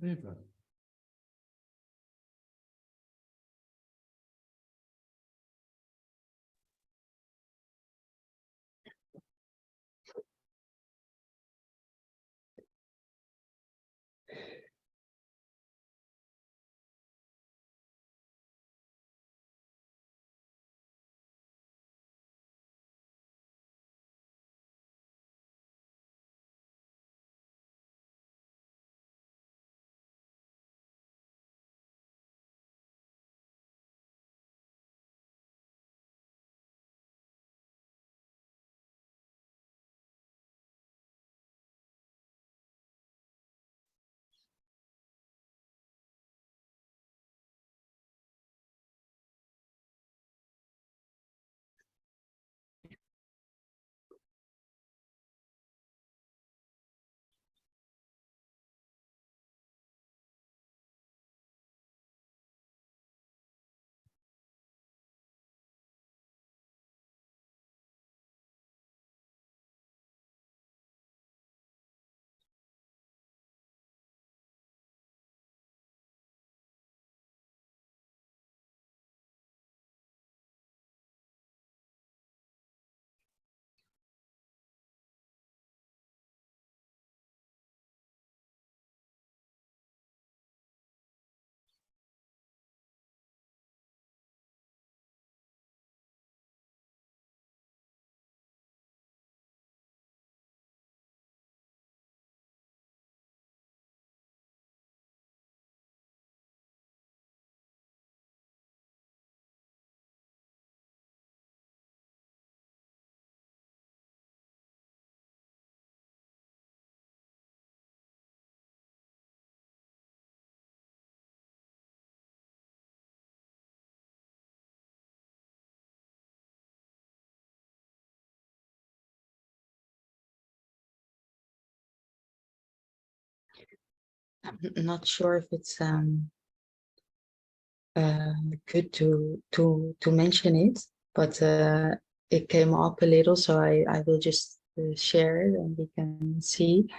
Liver. I'm not sure if it's good to mention it, but it came up a little, so I will just share it and we can see.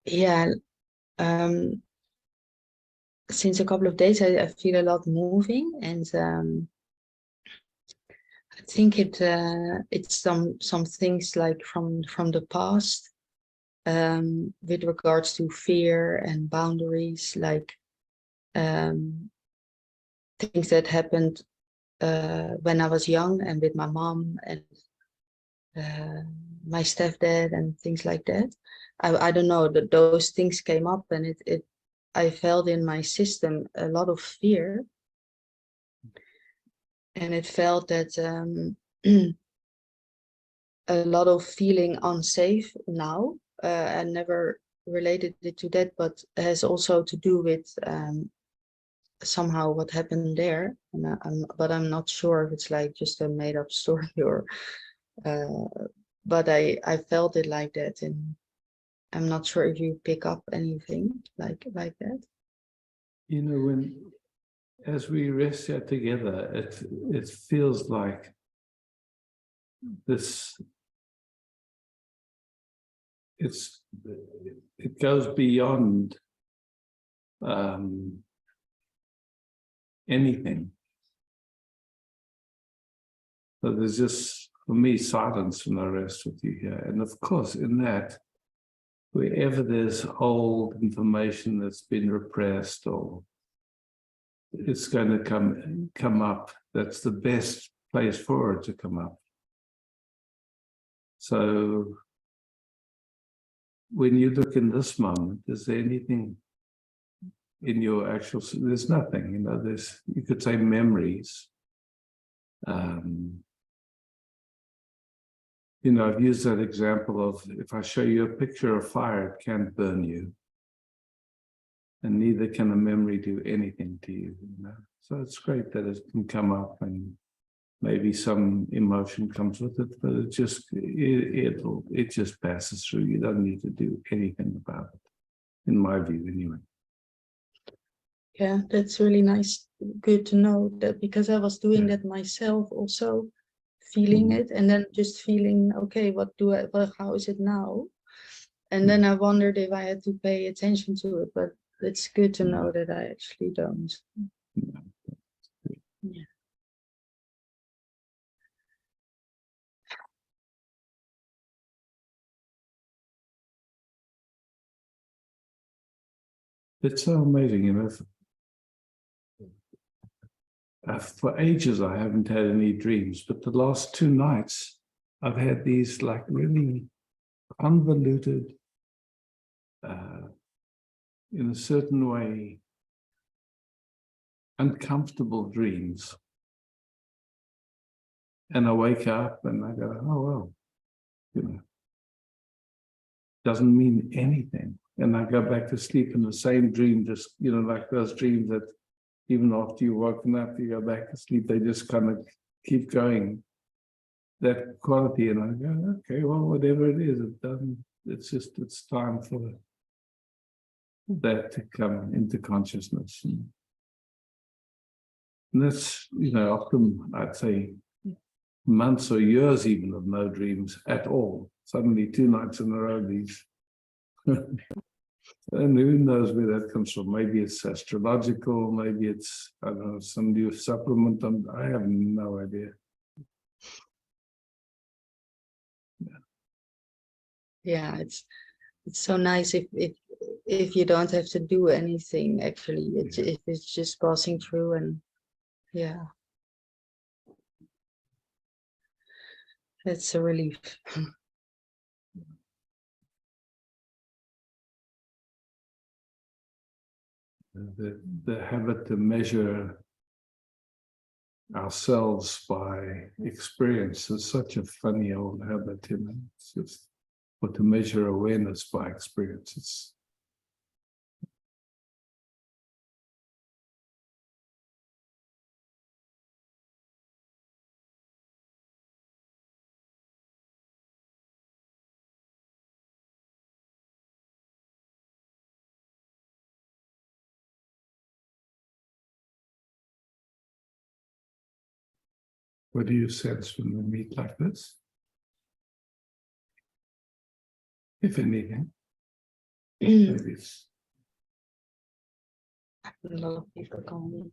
Yeah, since a couple of days I feel a lot moving, and I think it's some things like from the past, with regards to fear and boundaries, like things that happened when I was young and with my mom and my stepdad and things like that. I don't know, that those things came up, and I felt in my system a lot of fear, and it felt that a lot of feeling unsafe now. I never related it to that, but has also to do with somehow what happened there. And but I'm not sure if it's like just a made up story or but I felt it like that, and I'm not sure if you pick up anything like that. You know, when as we rest here together, it feels like this. It goes beyond anything. So there's just, for me, silence when I rest with you here. And of course, in that, wherever there's old information that's been repressed or it's going to come up, that's the best place for it to come up. So when you look in this moment, is there anything in your actual, there's nothing, you know, you could say memories. You know, I've used that example of if I show you a picture of fire, it can't burn you. And neither can a memory do anything to you, you know? So it's great that it can come up and maybe some emotion comes with it, but it just passes through. You don't need to do anything about it, in my view, anyway. Yeah, that's really nice. Good to know that, because I was doing that myself also, feeling it and then just feeling, okay, how is it now? And then I wondered if I had to pay attention to it, but it's good to know that I actually don't. Yeah. It's so amazing, you know. For ages, I haven't had any dreams, but the last 2 nights, I've had these like really convoluted, in a certain way, uncomfortable dreams. And I wake up and I go, oh, well, you know, doesn't mean anything. And I go back to sleep in the same dream, just, you know, like those dreams that even after you've woken up, you go back to sleep, they just kind of keep going. That quality, and I go, okay, well, whatever it is, it doesn't, it's just, it's time for that to come into consciousness. And that's, you know, often I'd say months or years even of no dreams at all. Suddenly 2 nights in a row, these. And who knows where that comes from? Maybe it's astrological, maybe it's, I don't know, some new supplement. I have no idea. Yeah, it's so nice if you don't have to do anything actually. If it's just passing through, and yeah, it's a relief. The habit to measure ourselves by experience is such a funny old habit, you know. It's just, or to measure awareness by experience. It's, what do you sense when we meet like this? If anything, maybe it's A lot of people call me.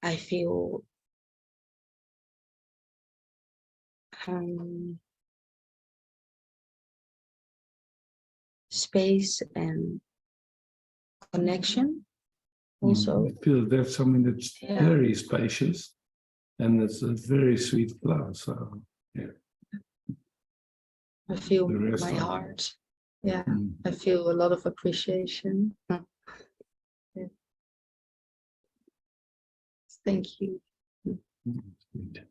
I feel space and connection also. I feel there's something that's very spacious and it's a very sweet flow. So yeah. I feel The rest my of it. heart. Yeah, I feel a lot of appreciation. Yeah. Thank you. Sweet.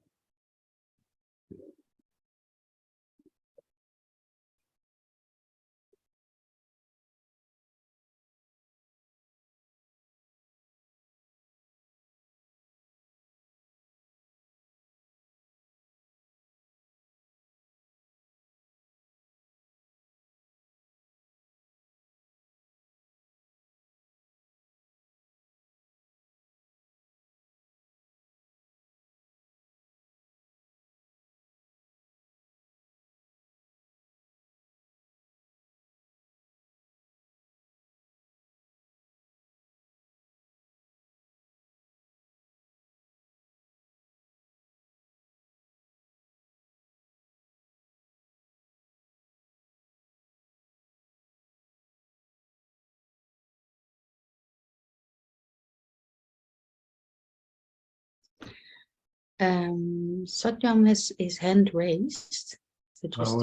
Satyam has his hand raised. So just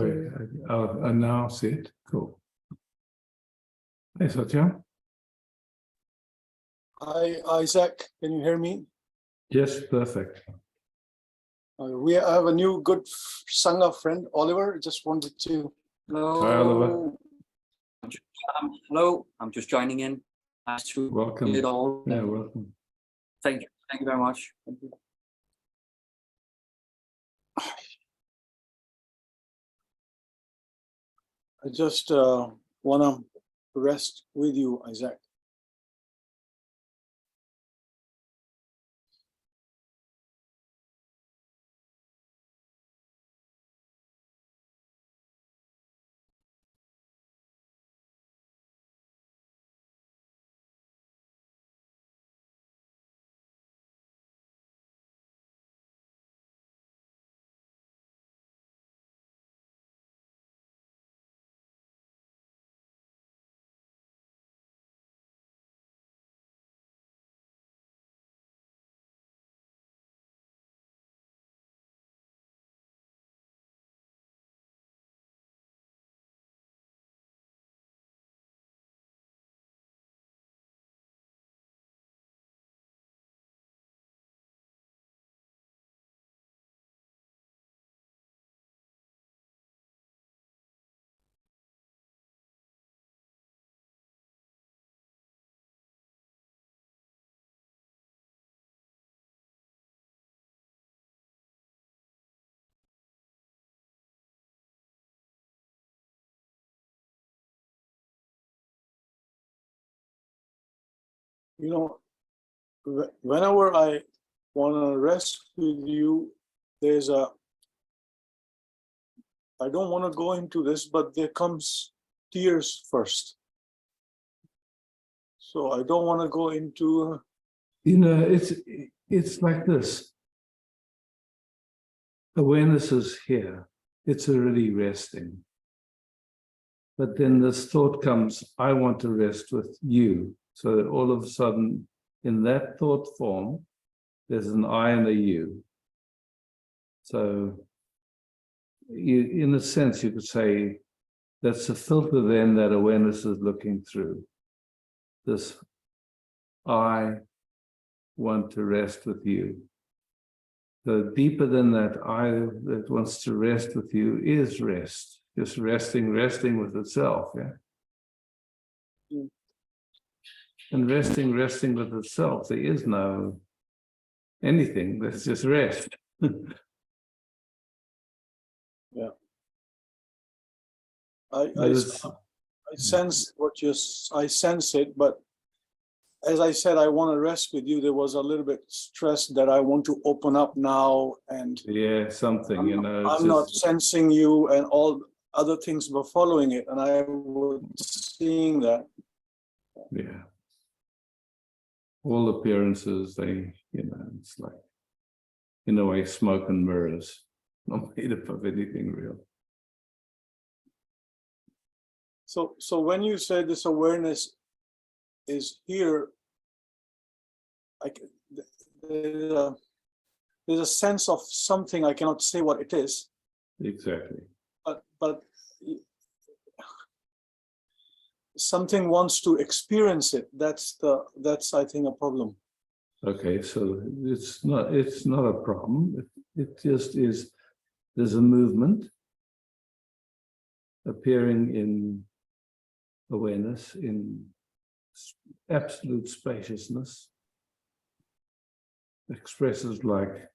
I'll announce it. Cool. Hey, Satya. Hi, Isaac. Can you hear me? Yes, perfect. We have a new good Sangha friend, Oliver. Just wanted to. Hello. Hi, Oliver. Hello. I'm just joining in. Nice to Welcome. meet it all. Yeah, welcome. Thank you. Thank you very much. Thank you. I just want to rest with you, Isaac. You know, whenever I want to rest with you, there's a, I don't want to go into this, but there comes tears first. So I don't want to go into, You know, it's like this. Awareness is here. It's already resting. But then this thought comes, I want to rest with you. So that all of a sudden, in that thought form, there's an I and a you. So in a sense, you could say that's a filter then that awareness is looking through. This I want to rest with you. So deeper than that I that wants to rest with you is rest. Just resting with itself, yeah. Mm. And resting with itself. There is no anything, that's just rest. yeah. But I it's- sense what you, I sense it, but as I said, I want to rest with you. There was a little bit stress that I want to open up now, and yeah, something, you know. It's I'm not just, sensing you, and all other things were following it, and I was seeing that. yeah. All appearances, they, you know, it's like, in a way, smoke and mirrors, not made up of anything real. So when you say this awareness is here, like there's a sense of something, I cannot say what it is, Exactly. but something wants to experience it. That's I think a problem. Okay, so it's not a problem. It just is, there's a movement appearing in awareness, in absolute spaciousness, expresses like,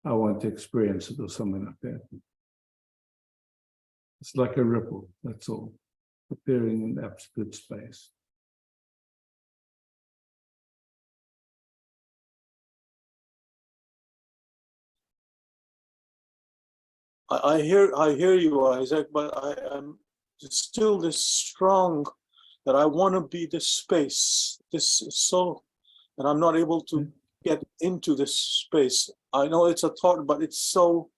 I want to experience it or something like that. It's like a ripple, that's all, appearing in absolute space. I hear you, Isaac, but I am still this strong that I want to be this space. This is so, and I'm not able to get into this space. I know it's a thought, but it's so,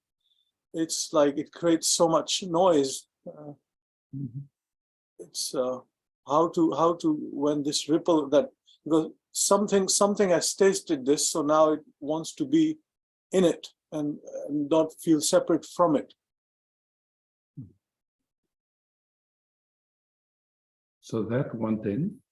it's like it creates so much noise. It's how to when this ripple that, because something has tasted this, so now it wants to be in it and not feel separate from it. So that one thing,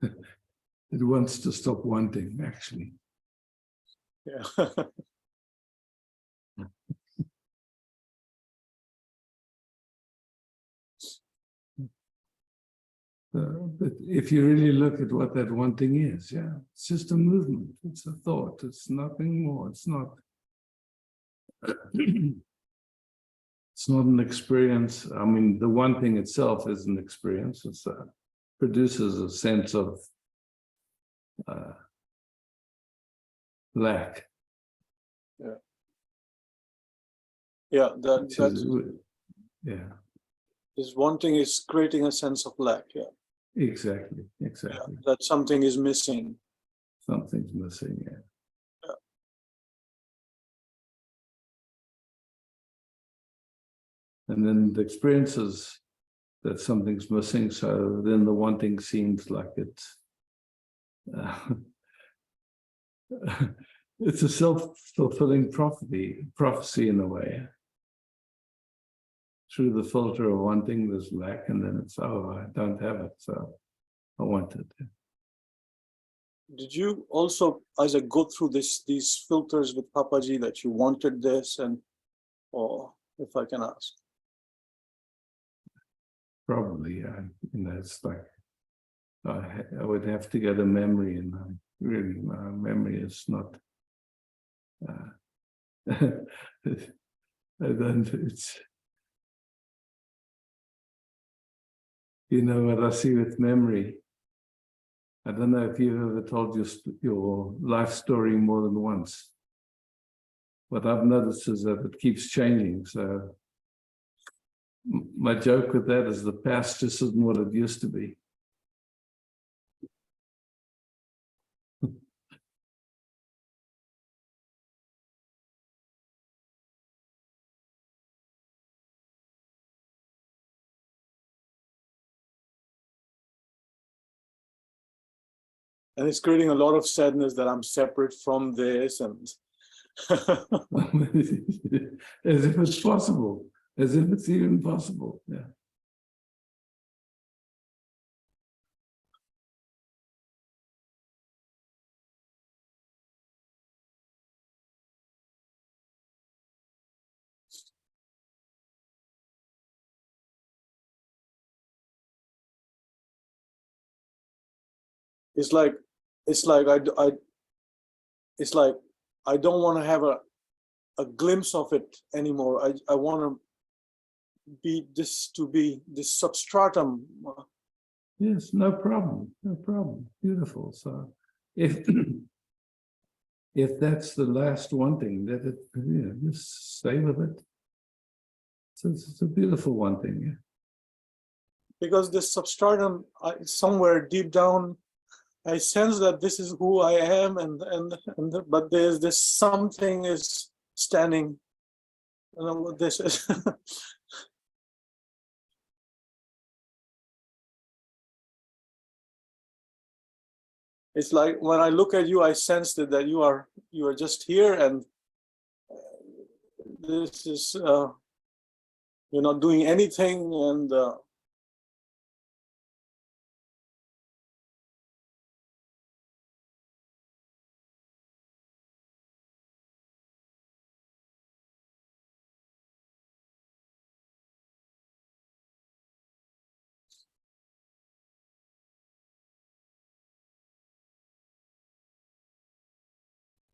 it wants to stop wanting, actually. Yeah. But if you really look at what that wanting is, yeah, it's just a movement, it's a thought, it's nothing more, it's not it's not an experience. I mean, the wanting itself is an experience. It produces a sense of lack. Yeah, Which that is, yeah, is wanting is creating a sense of lack. Yeah, exactly, yeah, exactly. that something is missing. Something's missing, yeah. Yeah. And then the experience is that something's missing, so then the wanting seems like it's it's a self-fulfilling prophecy in a way. Through the filter of wanting, there's lack, and then it's, oh, I don't have it, so I want it. Did you also, Isaac, go through these filters with Papaji that you wanted this, and or if I can ask? Probably, yeah. You know, it's like I would have to get a memory, and really, my memory is not And then it's, you know what I see with memory. I don't know if you've ever told your life story more than once. What I've noticed is that it keeps changing. So my joke with that is the past just isn't what it used to be. And it's creating a lot of sadness that I'm separate from this, and As if it's possible, as if it's even possible. Yeah. it's like it's like it's like I don't want to have a glimpse of it anymore. I want to be this substratum. Yes, no problem, no problem. Beautiful. So if if that's the last wanting, that it, you know, just stay with it. So it's a beautiful wanting. Yeah. Because this substratum, somewhere deep down, I sense that this is who I am, but there's this something is standing. I don't know what this is. It's like when I look at you, I sense that you are just here, and this is you're not doing anything, and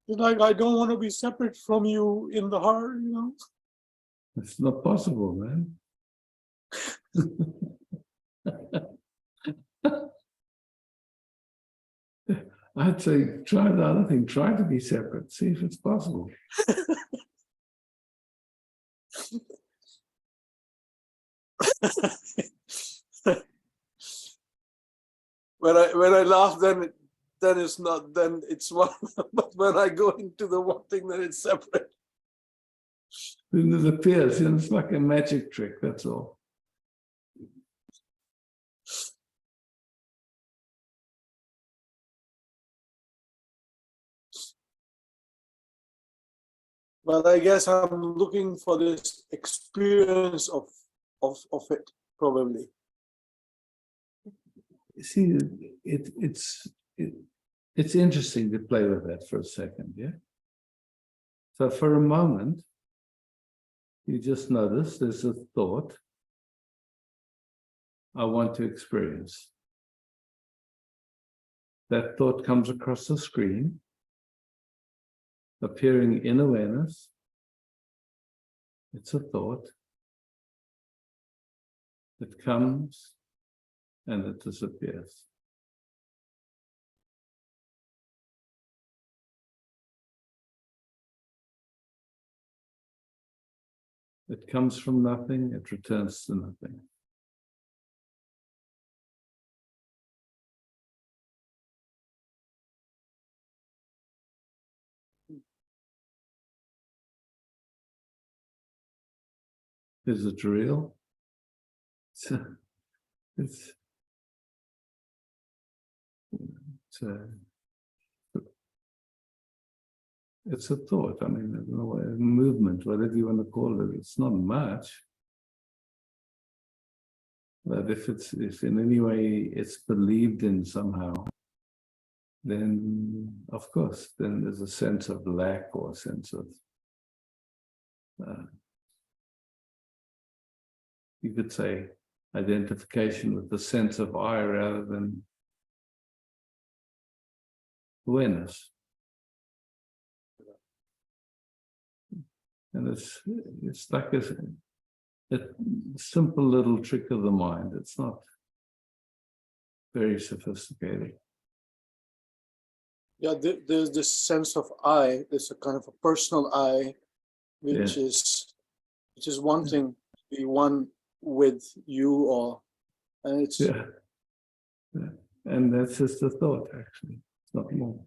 it's like I don't want to be separate from you in the heart, you know. It's not possible, man. I'd say try the other thing, try to be separate, see if it's possible. When I laugh, then it's not, then it's one. But when I go into the one thing, then it's separate. Then it appears, you know, it's like a magic trick, that's all. But I guess I'm looking for this experience of it, probably. See, it's interesting to play with that for a second, yeah? So for a moment, you just notice there's a thought I want to experience. That thought comes across the screen, appearing in awareness. It's a thought. It comes and it disappears. It comes from nothing, it returns to nothing. Is it real? It's a thought. I mean, I don't know, a movement, whatever you want to call it. It's not much. But if in any way it's believed in somehow, then of course, then there's a sense of lack or a sense of, you could say, identification with the sense of I rather than awareness. And it's like a simple little trick of the mind. It's not very sophisticated. Yeah, there's this sense of I. There's a kind of a personal I, which is wanting to be one with you, or and it's Yeah. And that's just a thought, actually. It's not more.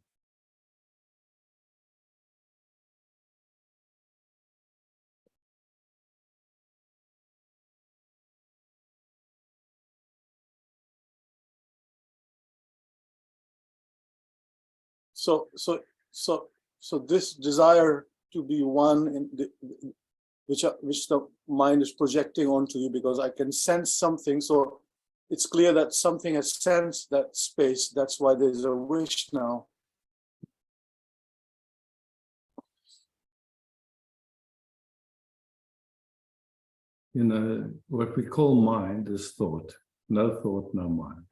so this desire to be one in which the mind is projecting onto you, because I can sense something. So it's clear that something has sensed that space. That's why there's a wish now. You know, what we call mind is thought. No thought, no mind.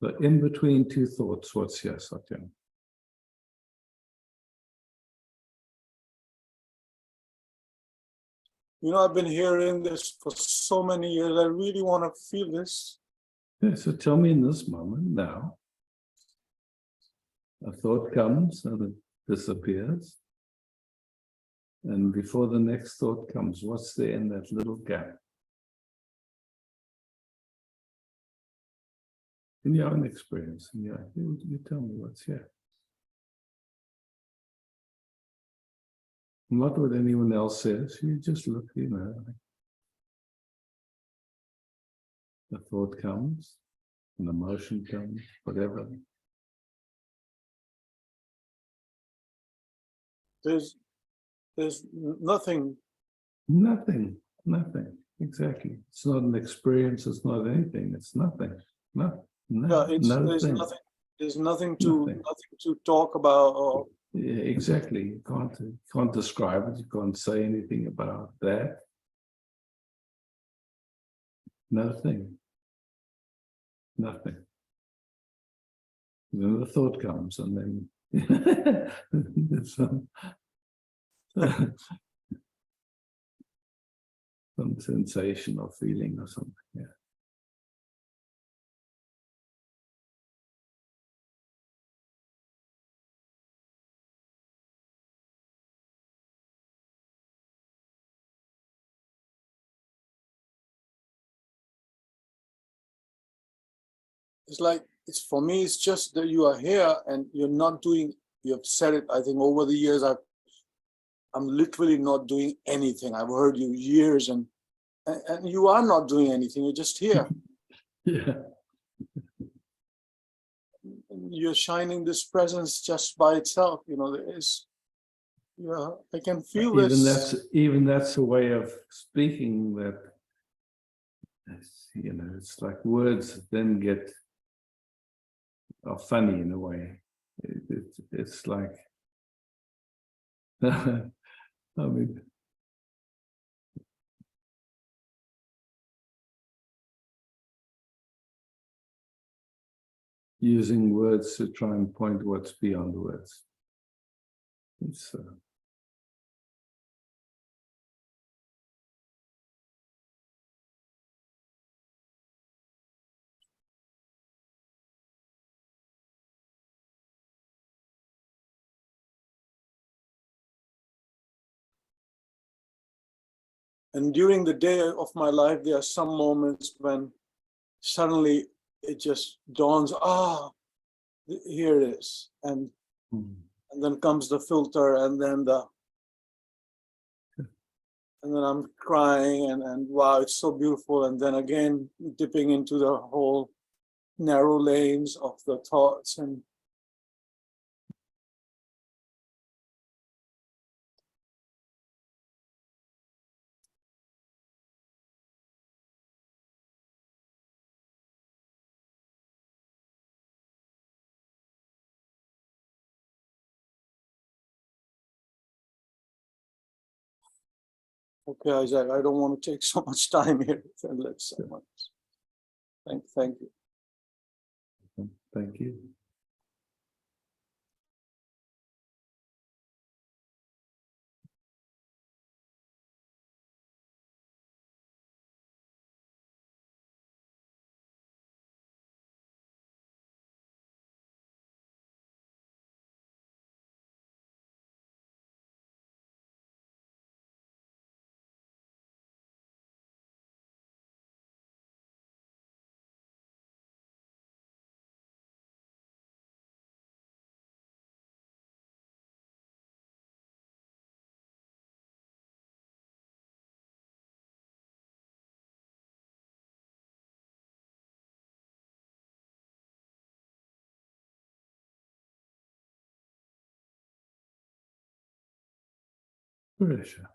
So in between two thoughts, what's here, Satyam? You know, I've been hearing this for so many years. I really want to feel this. Yeah, so tell me in this moment now, a thought comes and it disappears. And before the next thought comes, what's there in that little gap? In your own experience, you tell me what's here. Not what anyone else says, you just look, you know. The thought comes, an emotion comes, whatever. There's nothing. Nothing, exactly. It's not an experience, it's not anything, it's nothing. Yeah, there's nothing. nothing. There's nothing to talk about. Or Yeah, exactly. You can't describe it, you can't say anything about that. Nothing. Then the thought comes, and then some sensation or feeling or something. Yeah. it's like, it's for me, it's just that you are here and you're not doing, you have said it, I think over the years, I'm literally not doing anything. I've heard you years, and you are not doing anything, you're just here. Yeah. You're shining this presence just by itself, you know, there is, yeah, I can feel this. Even that's a way of speaking that, you know, it's like words then are funny in a way. It's like, I mean, using words to try and point what's beyond words. It's And during the day of my life, there are some moments when suddenly it just dawns, here it is. And then comes the filter, and then I'm crying, and wow, it's so beautiful. And then again, dipping into the whole narrow lanes of the thoughts. And okay, Isaac, I don't want to take so much time here. And let someone. Thank you. thank you. Pressure.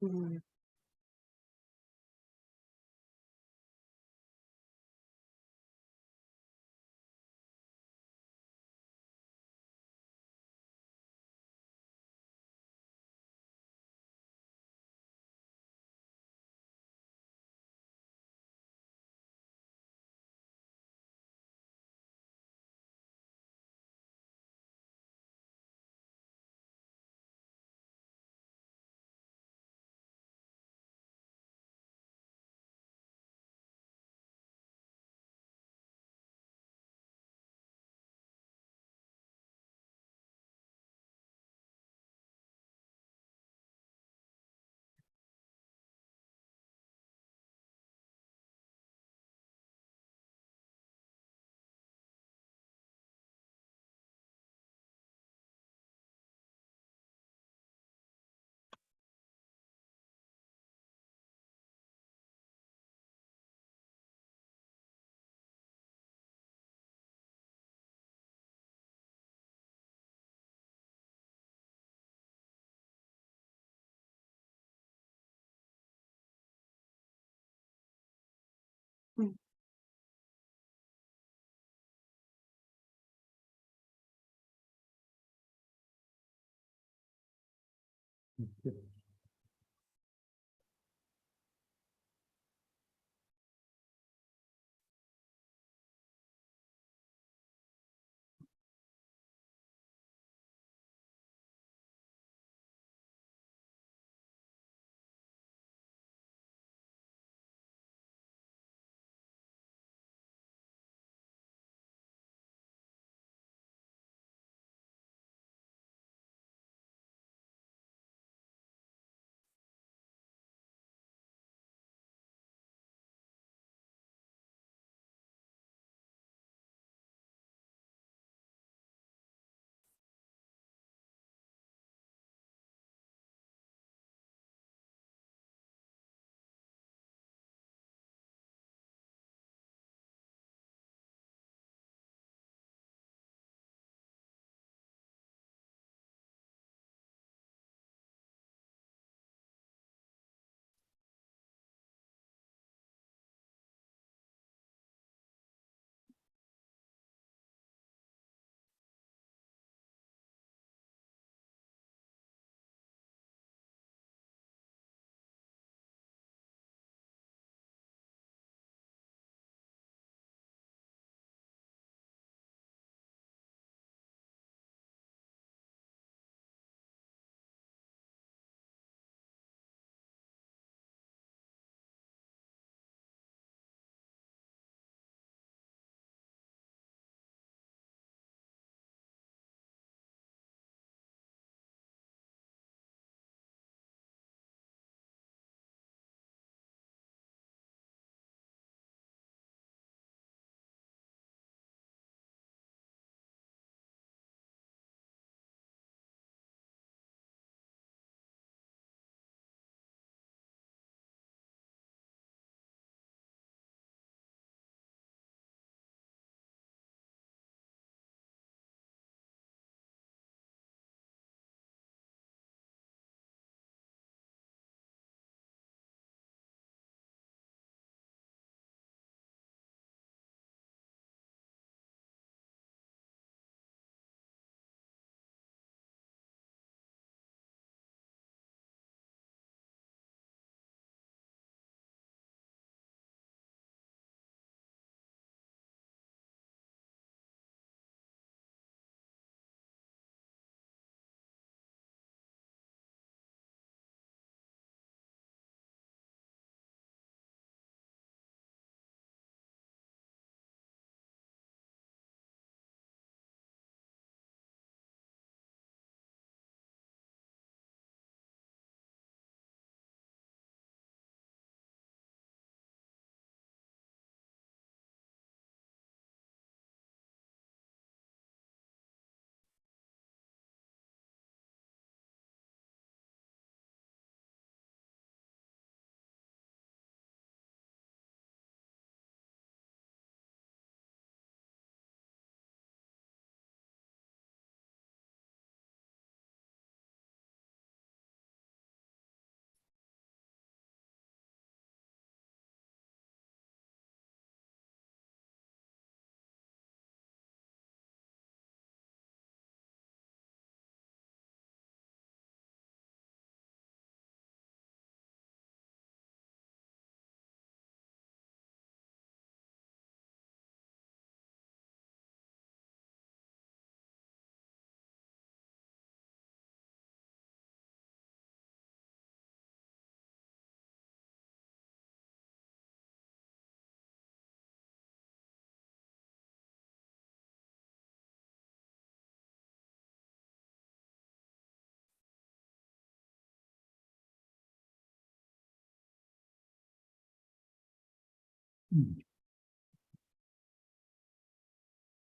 Mm.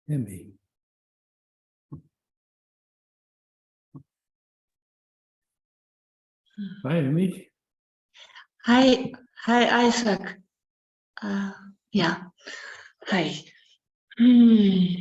Emmy. Hi, Emmy. Hi, Isaac. Yeah, hi. Hmm.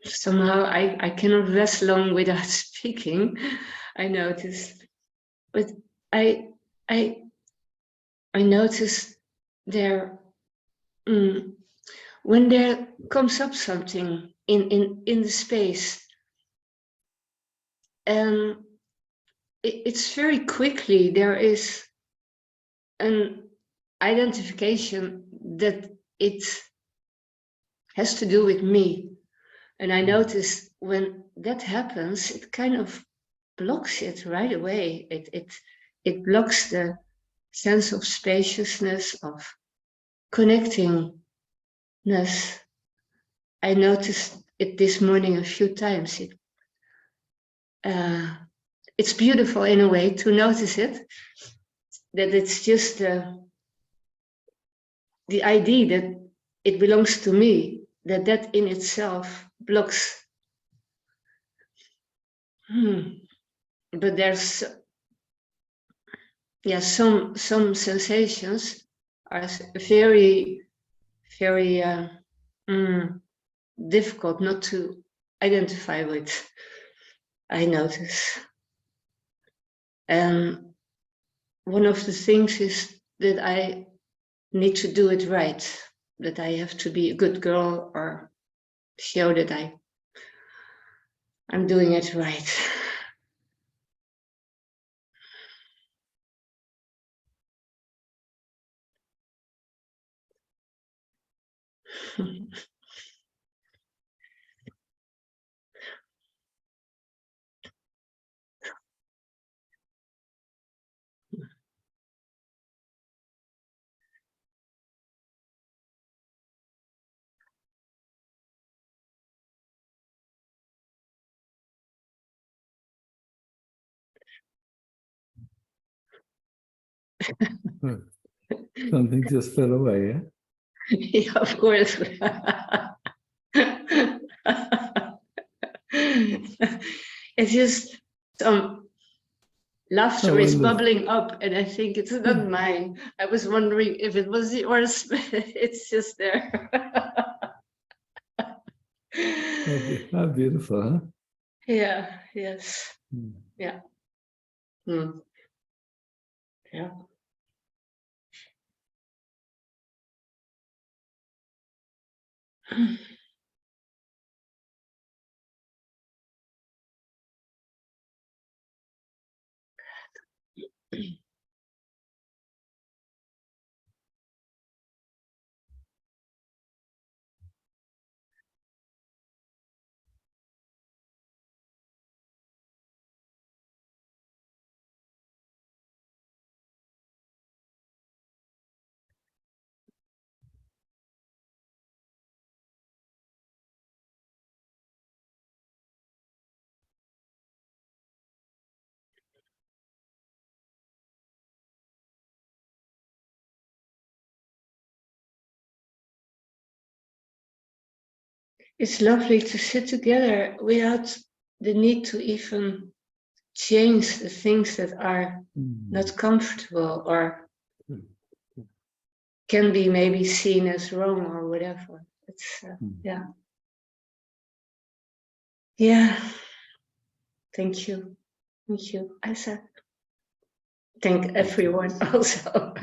Somehow I cannot rest long without speaking, I noticed. But I I I noticed there when there comes up something in the space, and it's very quickly there is an identification that it has to do with me. And I noticed when that happens, it kind of blocks it right away. It blocks the sense of spaciousness, of connectingness. I noticed it this morning a few times. It's beautiful in a way to notice it, that it's just the idea that it belongs to me, that in itself blocks. But there's some sensations are very difficult not to identify with, I notice. And one of the things is that I need to do it right, that I have to be a good girl or show that I'm doing it right. Something just fell away, yeah? Yeah, of course. It's just some laughter is bubbling up, and I think it's not mine. I was wondering if it was yours, but it's just there. How beautiful, huh? Yeah, yes. Hmm. Yeah. Yeah. it's lovely to sit together without the need to even change the things that are not comfortable or can be maybe seen as wrong or whatever. It's yeah. Yeah. Thank you. Thank you, Isaac. Thank everyone also.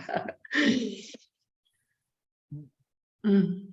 Mm.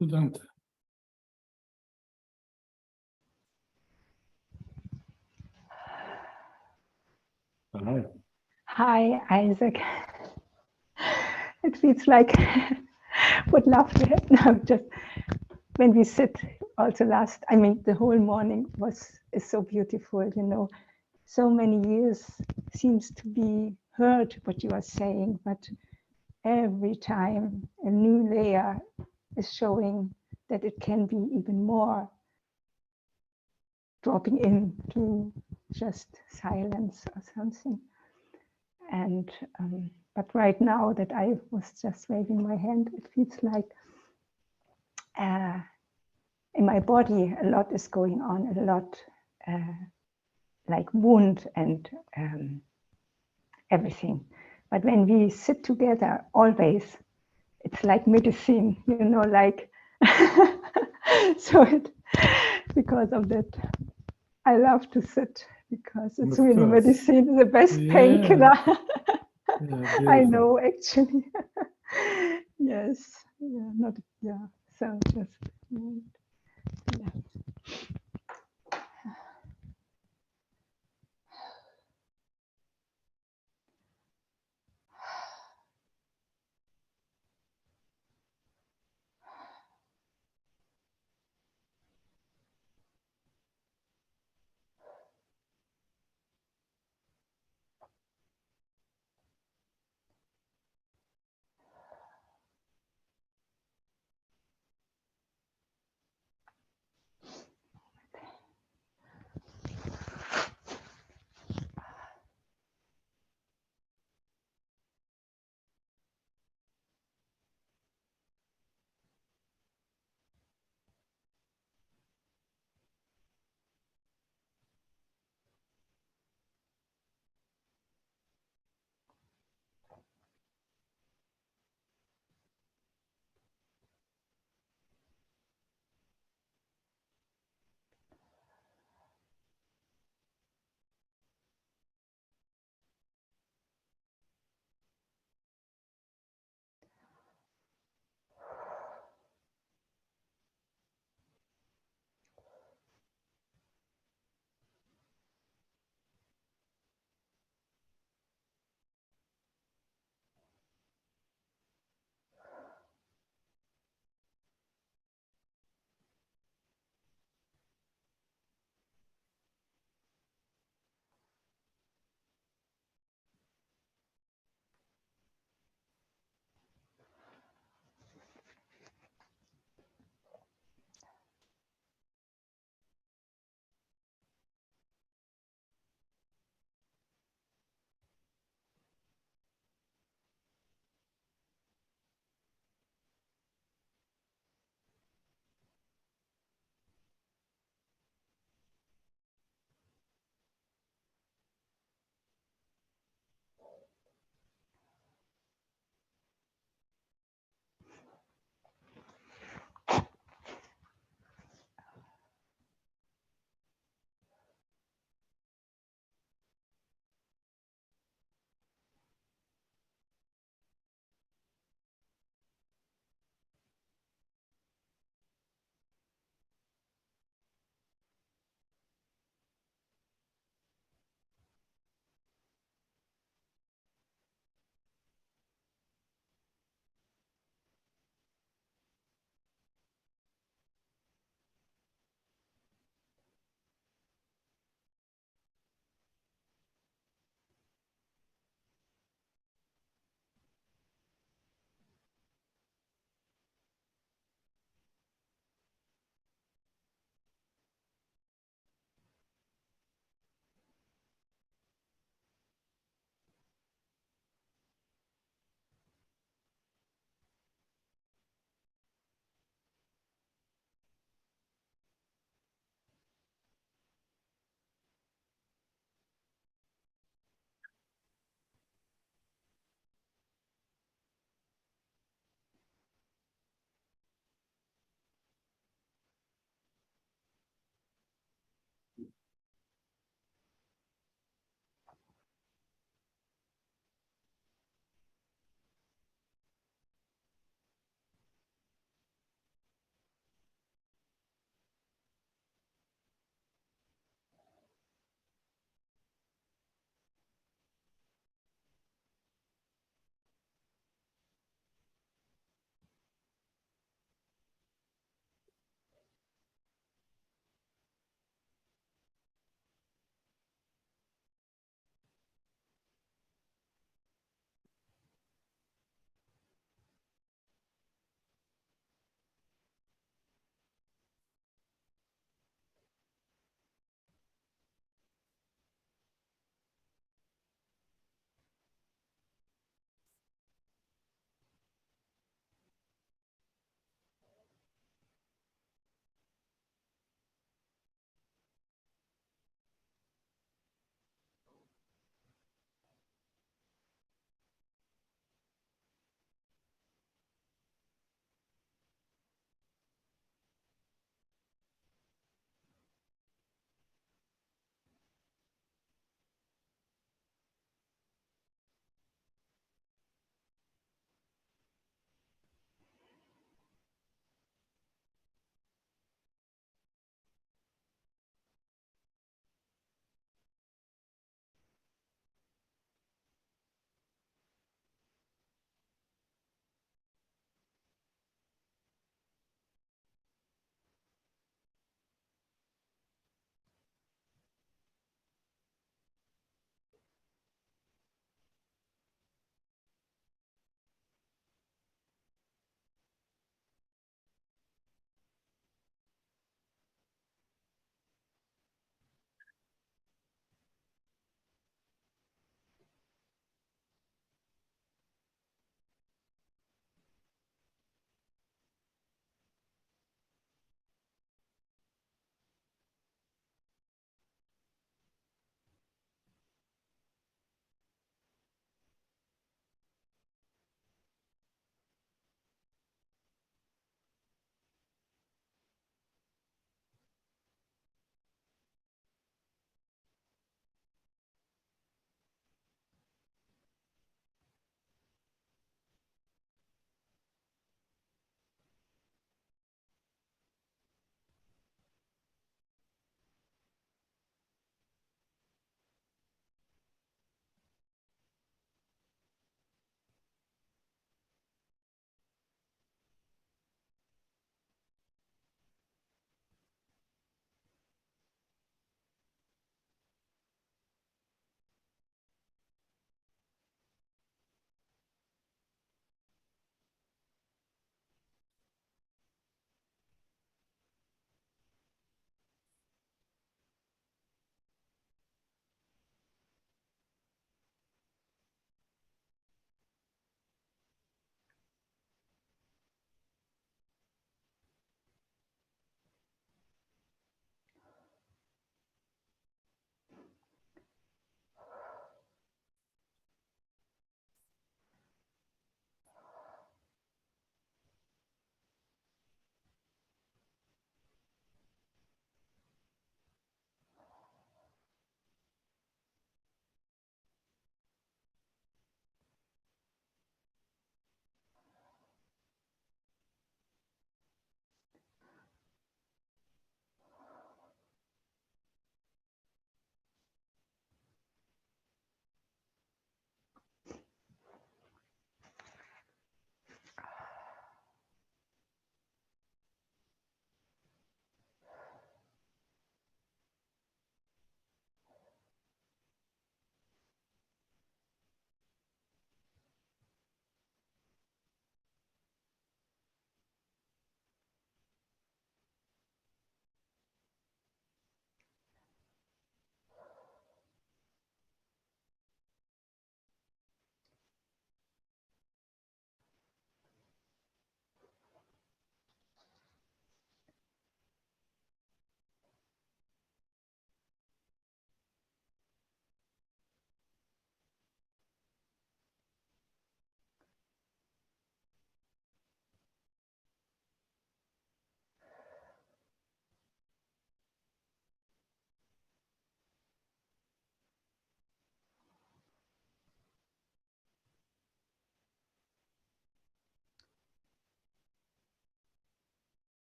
Bedankt. Hi. Hi, Isaac. It feels like would love to have now just when we sit also last, I mean, the whole morning is so beautiful, you know. So many years seems to be heard what you are saying, but every time a new layer is showing that it can be even more dropping into just silence or something. And but right now that I was just waving my hand, it feels like in my body a lot is going on, a lot like wound and everything. But when we sit together, always, it's like medicine, you know, like so because of that, I love to sit because it's Of really course. medicine, the best Yeah. painkiller. Yeah, I beautiful. know actually. Yes. Yeah, not yeah. So just yeah.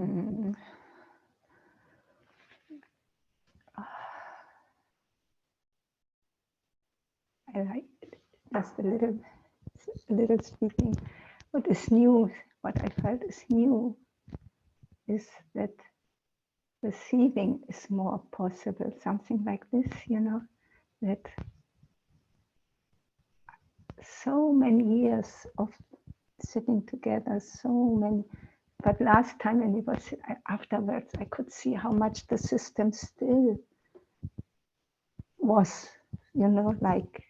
Mm. I like just a little speaking. What is new, what I felt is new, is that receiving is more possible. Something like this, you know, that so many years of sitting together, so many. But last time, when it was afterwards, I could see how much the system still was, you know, like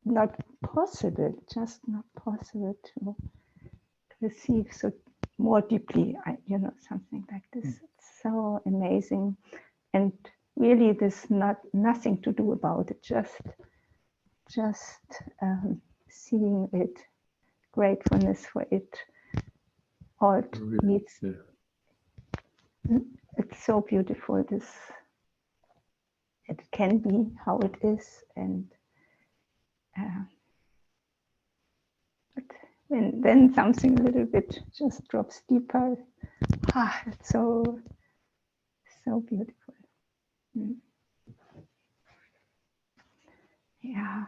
not possible, just not possible to receive so more deeply, you know, something like this. It's so amazing. And really, there's nothing to do about it, just seeing it, gratefulness for it. All it Really, needs. yeah. It's so beautiful. This it can be how it is, and but when then something a little bit just drops deeper. It's so beautiful. Yeah.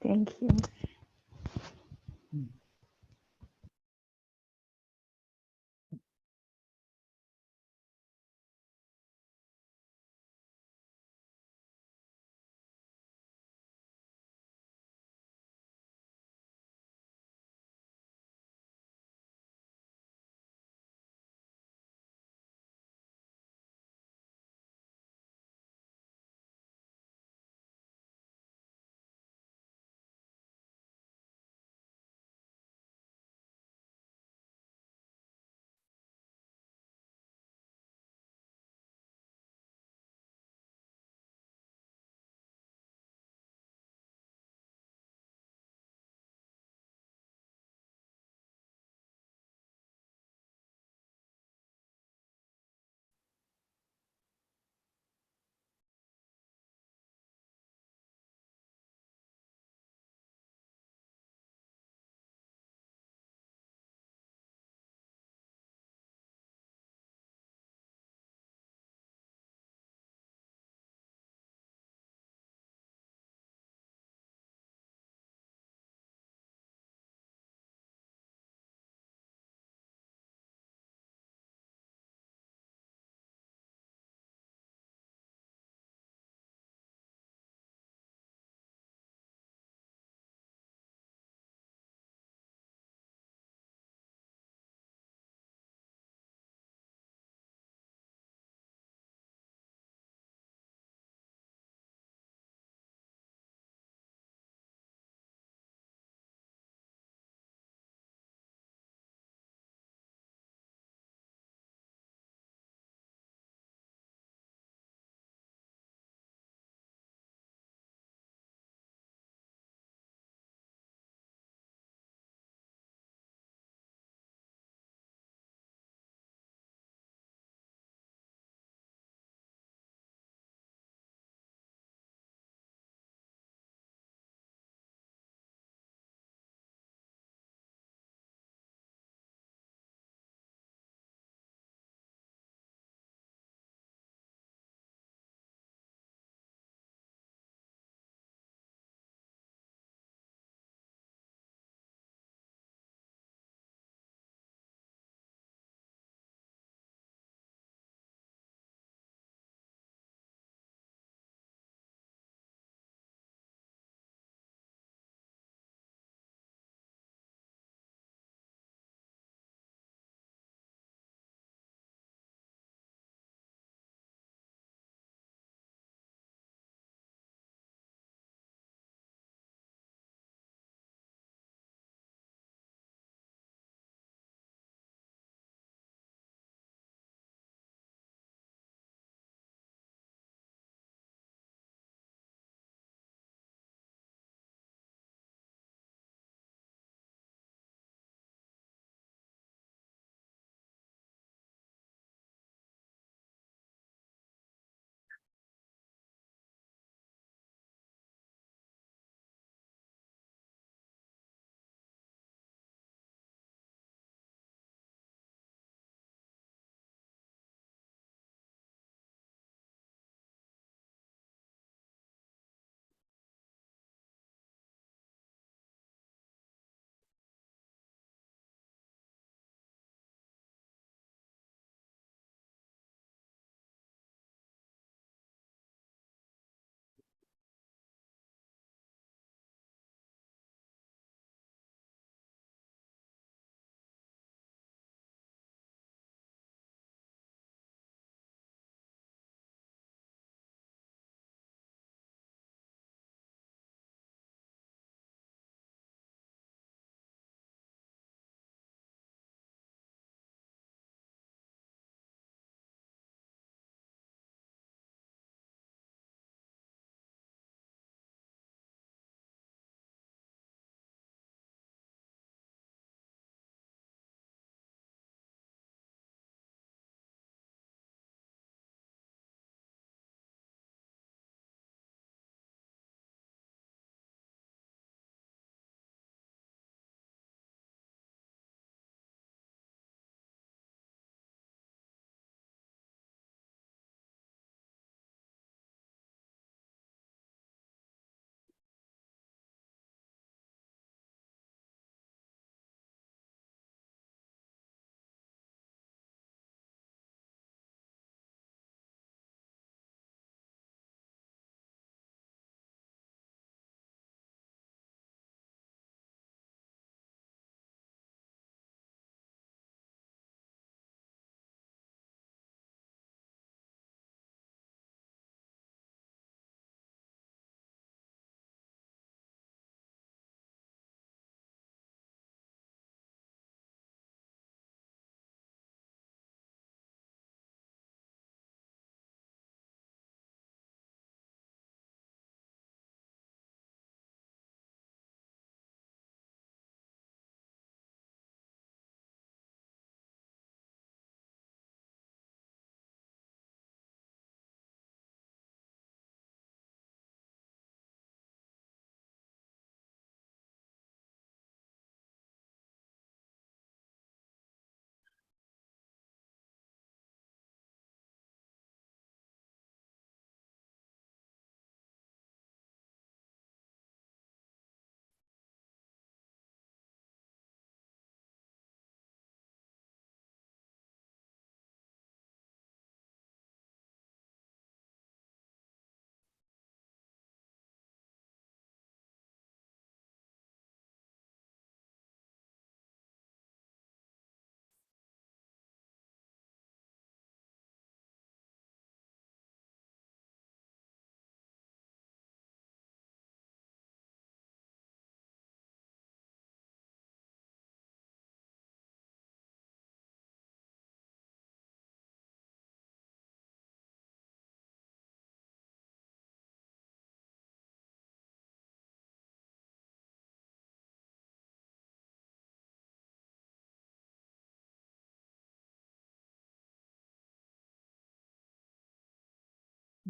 Thank you.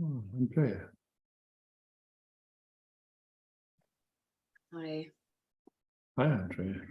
Oh, Andrea. Hi. Hi, Andrea.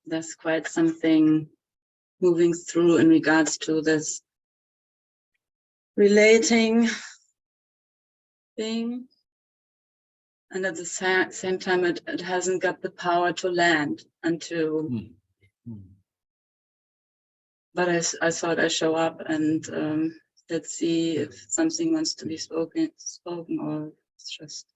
There's quite something moving through in regards to this relating thing. And at the same time, it hasn't got the power to land and to, but I thought I show up and let's see if something wants to be spoken or it's just.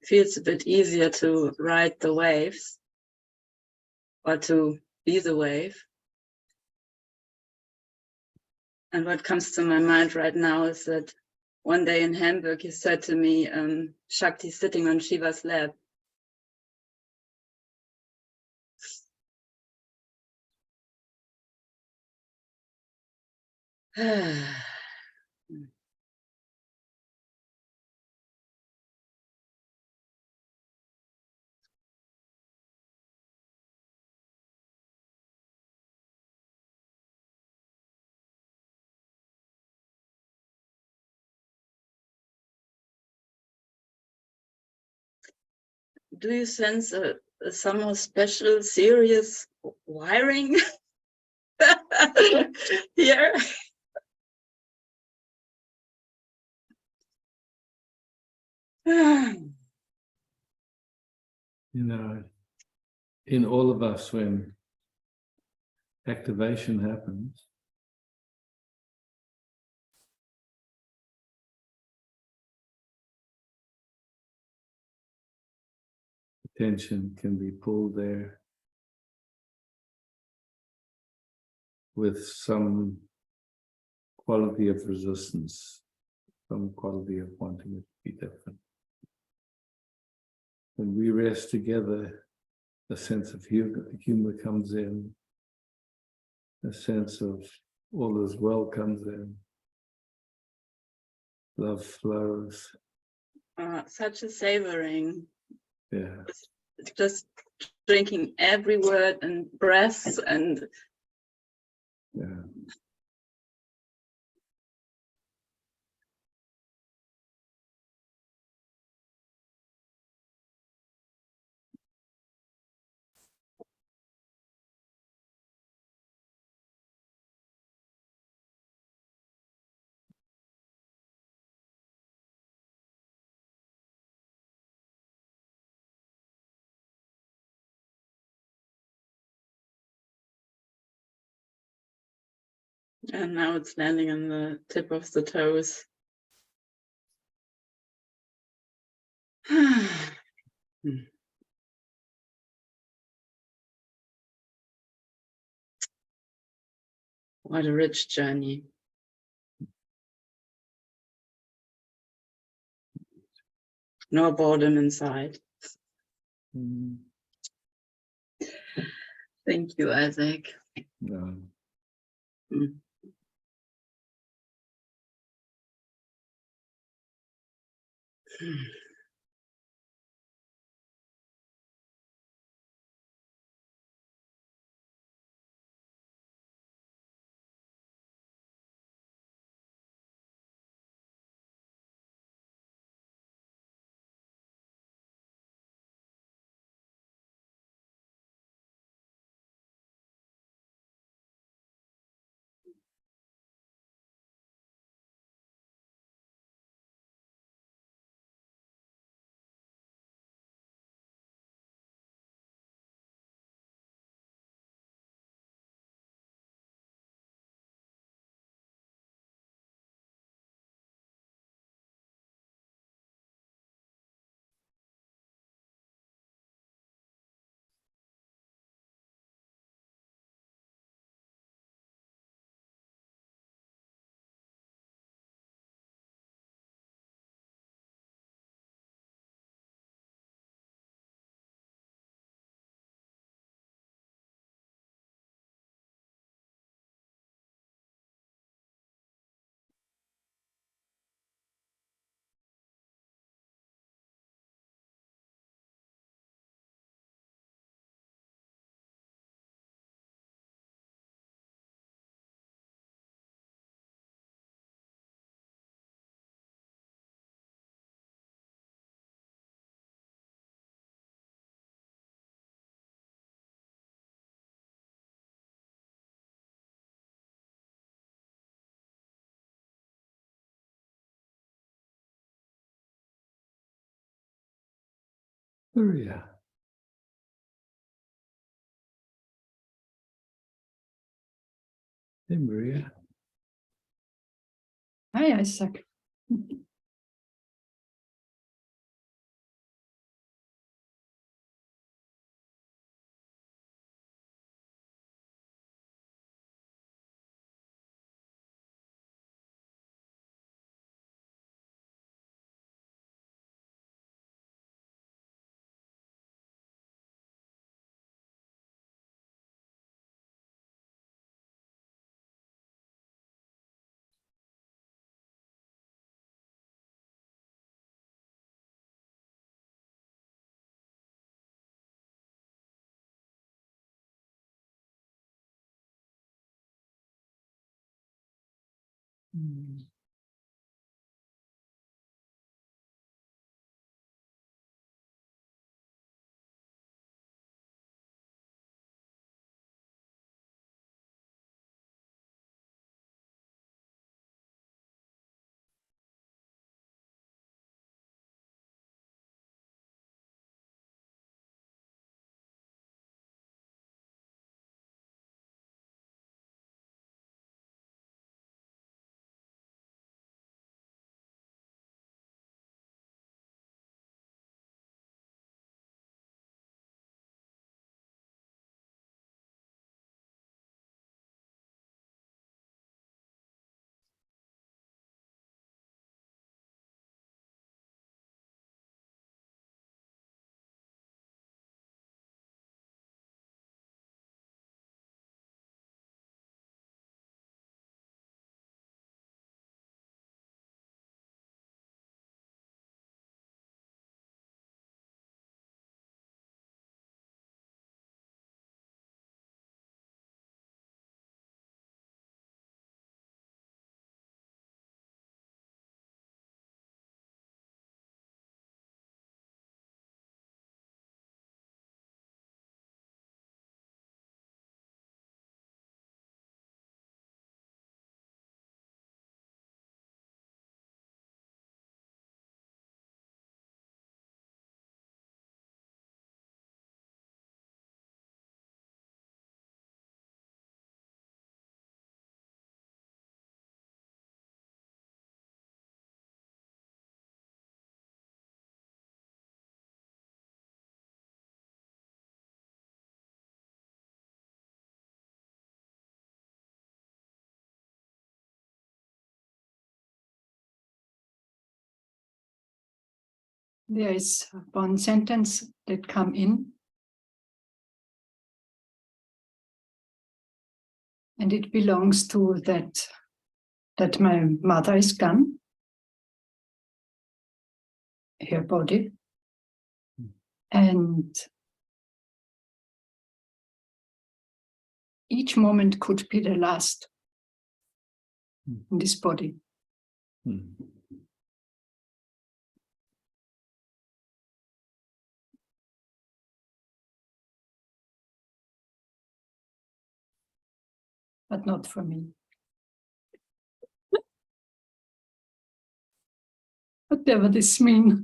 Feels a bit easier to ride the waves or to be the wave. And what comes to my mind right now is that one day in Hamburg, he said to me, Shakti's sitting on Shiva's lap. Do you sense a somehow special, serious wiring here? You know, in all of us, when activation happens, attention can be pulled there with some quality of resistance, some quality of wanting it to be different. When we rest together, a sense of humor comes in, a sense of all is well comes in, love flows. Such a savoring. Yeah. Just drinking every word and breaths and Yeah. And now it's landing on the tip of the toes. What a rich journey. No boredom inside. Mm, Thank you, Isaac. no. Mm. Maria. Hey, Maria. Hi, Isaac. Mm. there is one sentence that come in. And it belongs to that my mother is gone, her body. And each moment could be the last in this body. Hmm. But not for me. Whatever this means.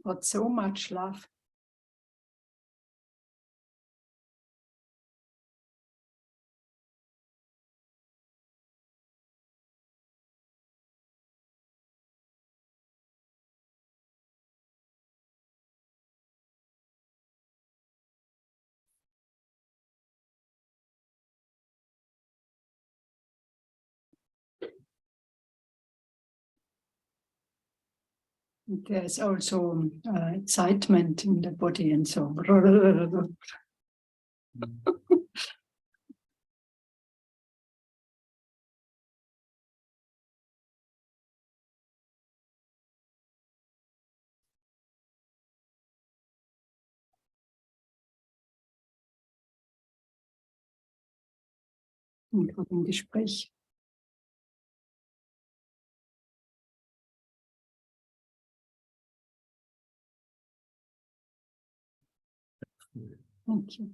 But so much love. There's also excitement in the body and so. Im Gespräch. Thank you.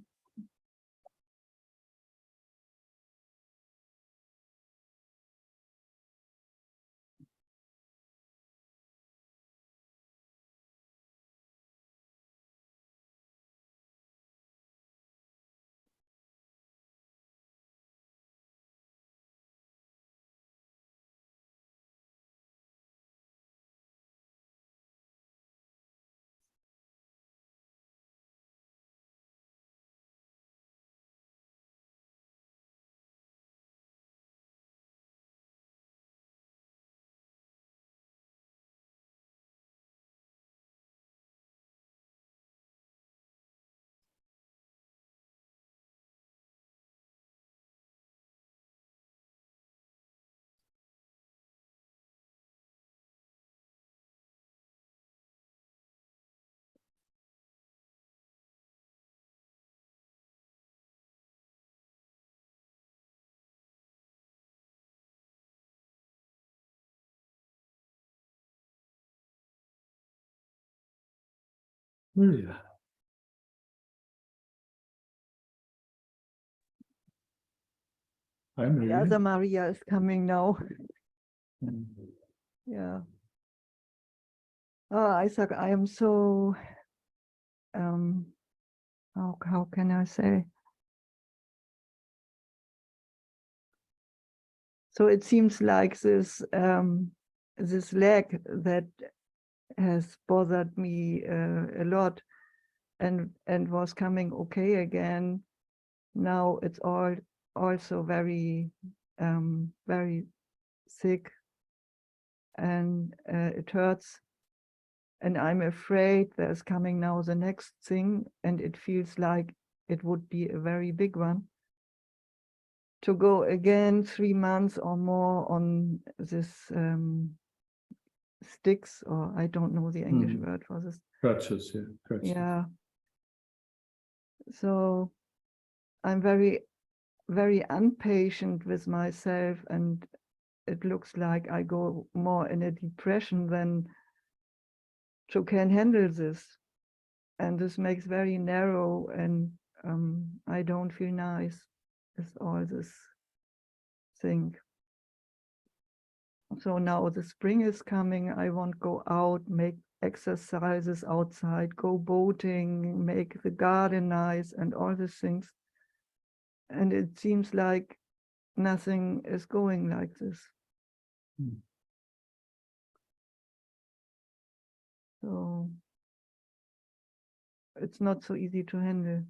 Maria. Hi, The Maria. other Maria is coming now. Hmm. Yeah. Oh, Isaac, I am so, how can I say? So it seems like this this leg that has bothered me a lot and was coming okay again. Now it's all also very very sick, and it hurts. And I'm afraid there's coming now the next thing, and it feels like it would be a very big one. To go again 3 months or more on this sticks, or I don't know the English word for this. Crutches, yeah. Crutches. Yeah. So I'm very, very impatient with myself, and it looks like I go more in a depression than to can handle this. And this makes very narrow, and I don't feel nice with all this thing. So now the spring is coming. I want to go out, make exercises outside, go boating, make the garden nice, and all these things. And it seems like nothing is going like this. Hmm. So it's not so easy to handle.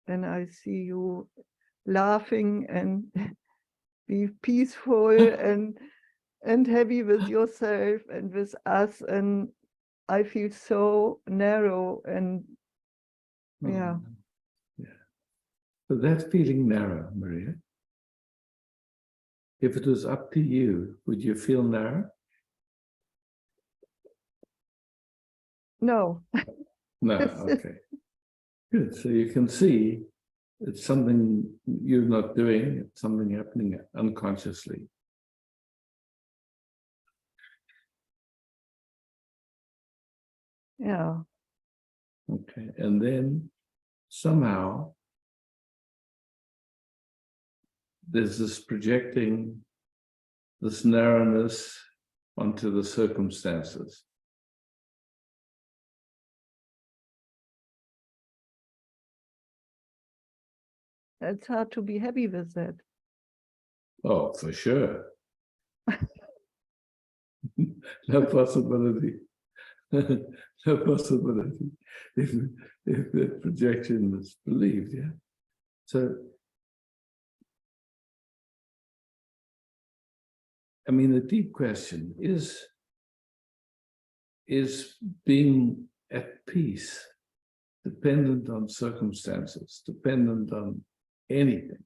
Then I see you laughing and be peaceful and happy with yourself and with us, and I feel so narrow and yeah. Yeah. So that feeling narrow, Maria. If it was up to you, would you feel narrow? No. No, okay. Good. So you can see it's something you're not doing, it's something happening unconsciously. Yeah. Okay. And then somehow there's this projecting this narrowness onto the circumstances. It's hard to be happy with that. Oh, for sure. No possibility. No possibility if the projection is believed, yeah. So, I mean, the deep question is being at peace dependent on circumstances, dependent on anything?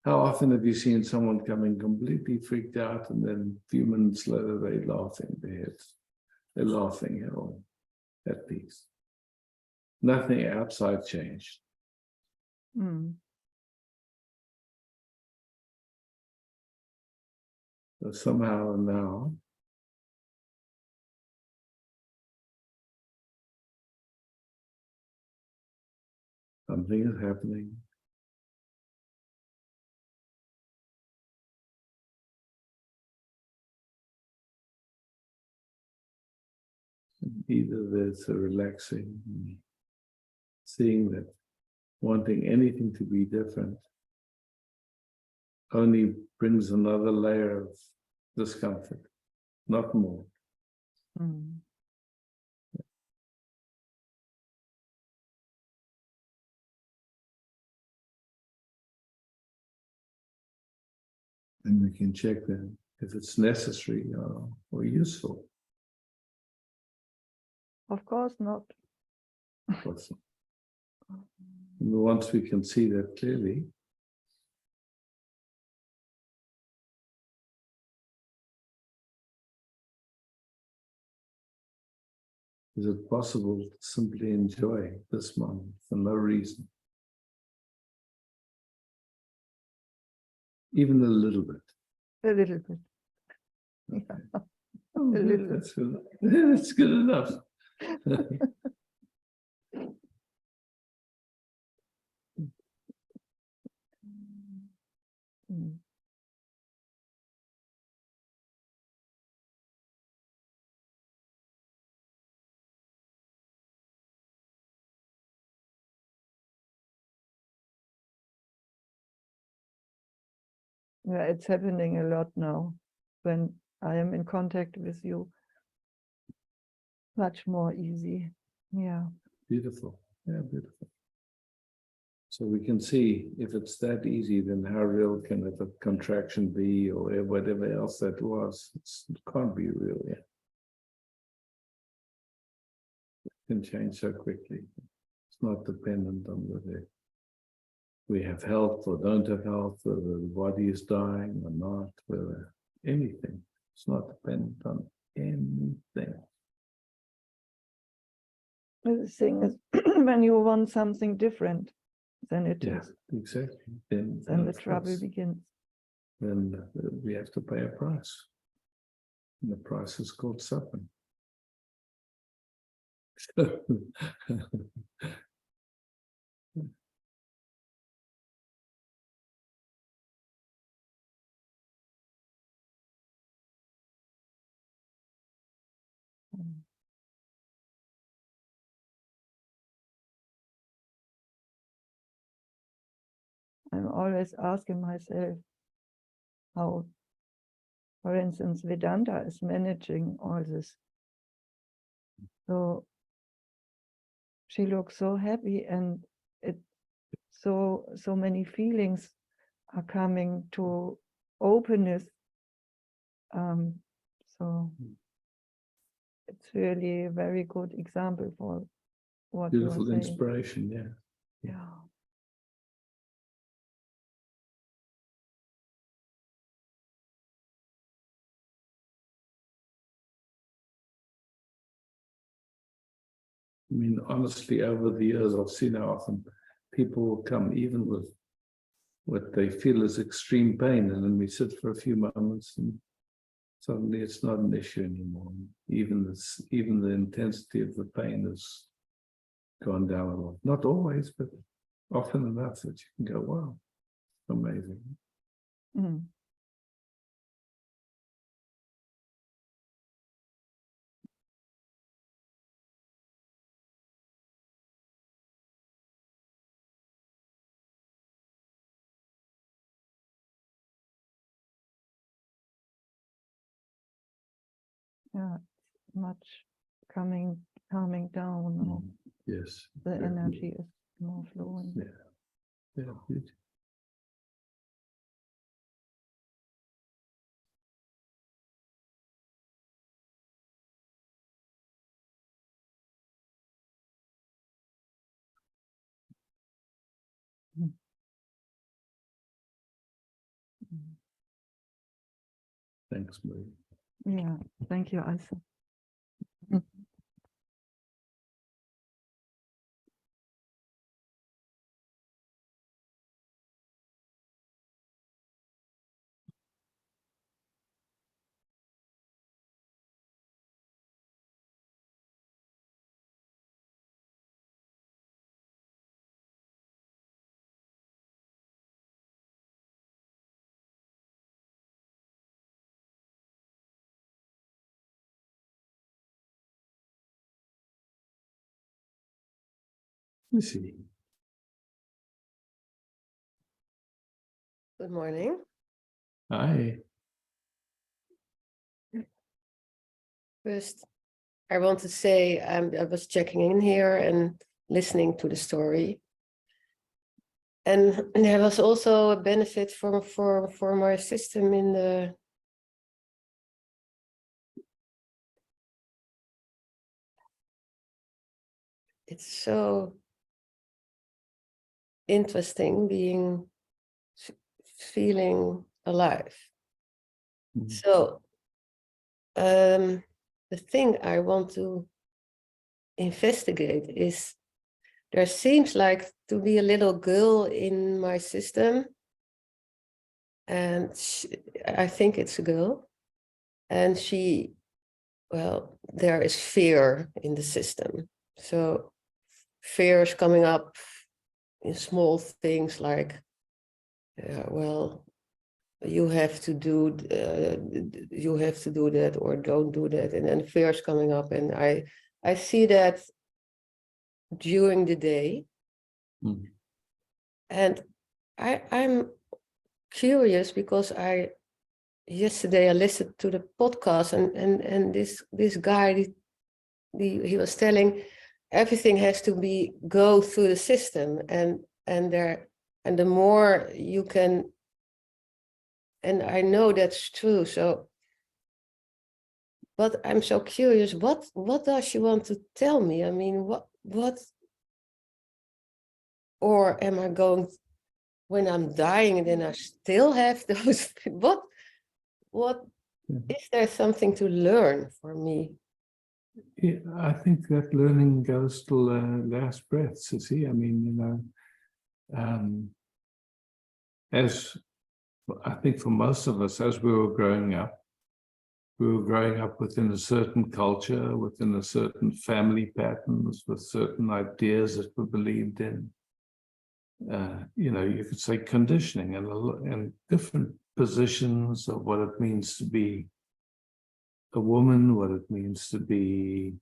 How often have you seen someone coming completely freaked out and then a few minutes later they're laughing their heads? They're laughing at all, at peace. Nothing outside changed. Mm. So somehow now, something is happening. Either there's a relaxing, seeing that wanting anything to be different only brings another layer of discomfort, not more. Mm. And we can check then if it's necessary or useful. Of course not. And once we can see that clearly, is it possible to simply enjoy this moment for no reason? Even a little bit. A little bit. Okay. Yeah. Oh, A good, little that's good. That's good enough. Mm. Yeah, it's happening a lot now when I am in contact with you. Much more easy. Yeah. Beautiful. Yeah, beautiful. So we can see if it's that easy, then how real can a contraction be, or whatever else that was? It can't be real yet. It can change so quickly. It's not dependent on whether we have health or don't have health, whether the body is dying or not, whether anything. It's not dependent on anything. The thing is, when you want something different, then it Yeah, is. exactly. Then Then the of trouble course, begins. then we have to pay a price. And the price is called suffering. Mm. I'm always asking myself how, for instance, Vedanta is managing all this. So she looks so happy, and so many feelings are coming to openness. So it's really a very good example for what you are Beautiful saying. inspiration, yeah. Yeah. I mean, honestly, over the years, I've seen how often people will come even with what they feel is extreme pain, and then we sit for a few moments and suddenly it's not an issue anymore. Even the intensity of the pain has gone down a lot. Not always, but often enough that you can go, wow, amazing. Mm. Yeah, it's much calming down now. Yes. The very energy is more flowing. Yeah. Yeah. Beautiful. Mm. Thanks, Marie. Yeah, thank you, Isa. Mm. Let me see. Good morning. Hi. First, I want to say I was checking in here and listening to the story. And there was also a benefit for my system in the it's so interesting feeling alive. Mhm. So the thing I want to investigate is there seems like to be a little girl in my system, and I think it's a girl, and well, there is fear in the system. So fear is coming up in small things like, well, you have to do that or don't do that, and then fear is coming up, and I see that during the day. Mm. And I'm curious because yesterday I listened to the podcast, and this guy he was telling everything has to go through the system, and the more you can, and I know that's true. So, but I'm so curious, what does she want to tell me? I mean, what, or am I going, when I'm dying and then I still have those, what is there something to learn for me? Yeah, I think that learning goes till last breaths, you see. I mean, you know, as I think for most of us, as we were growing up within a certain culture, within a certain family patterns, with certain ideas that were believed in. You know, you could say conditioning and different positions of what it means to be a woman, what it means to be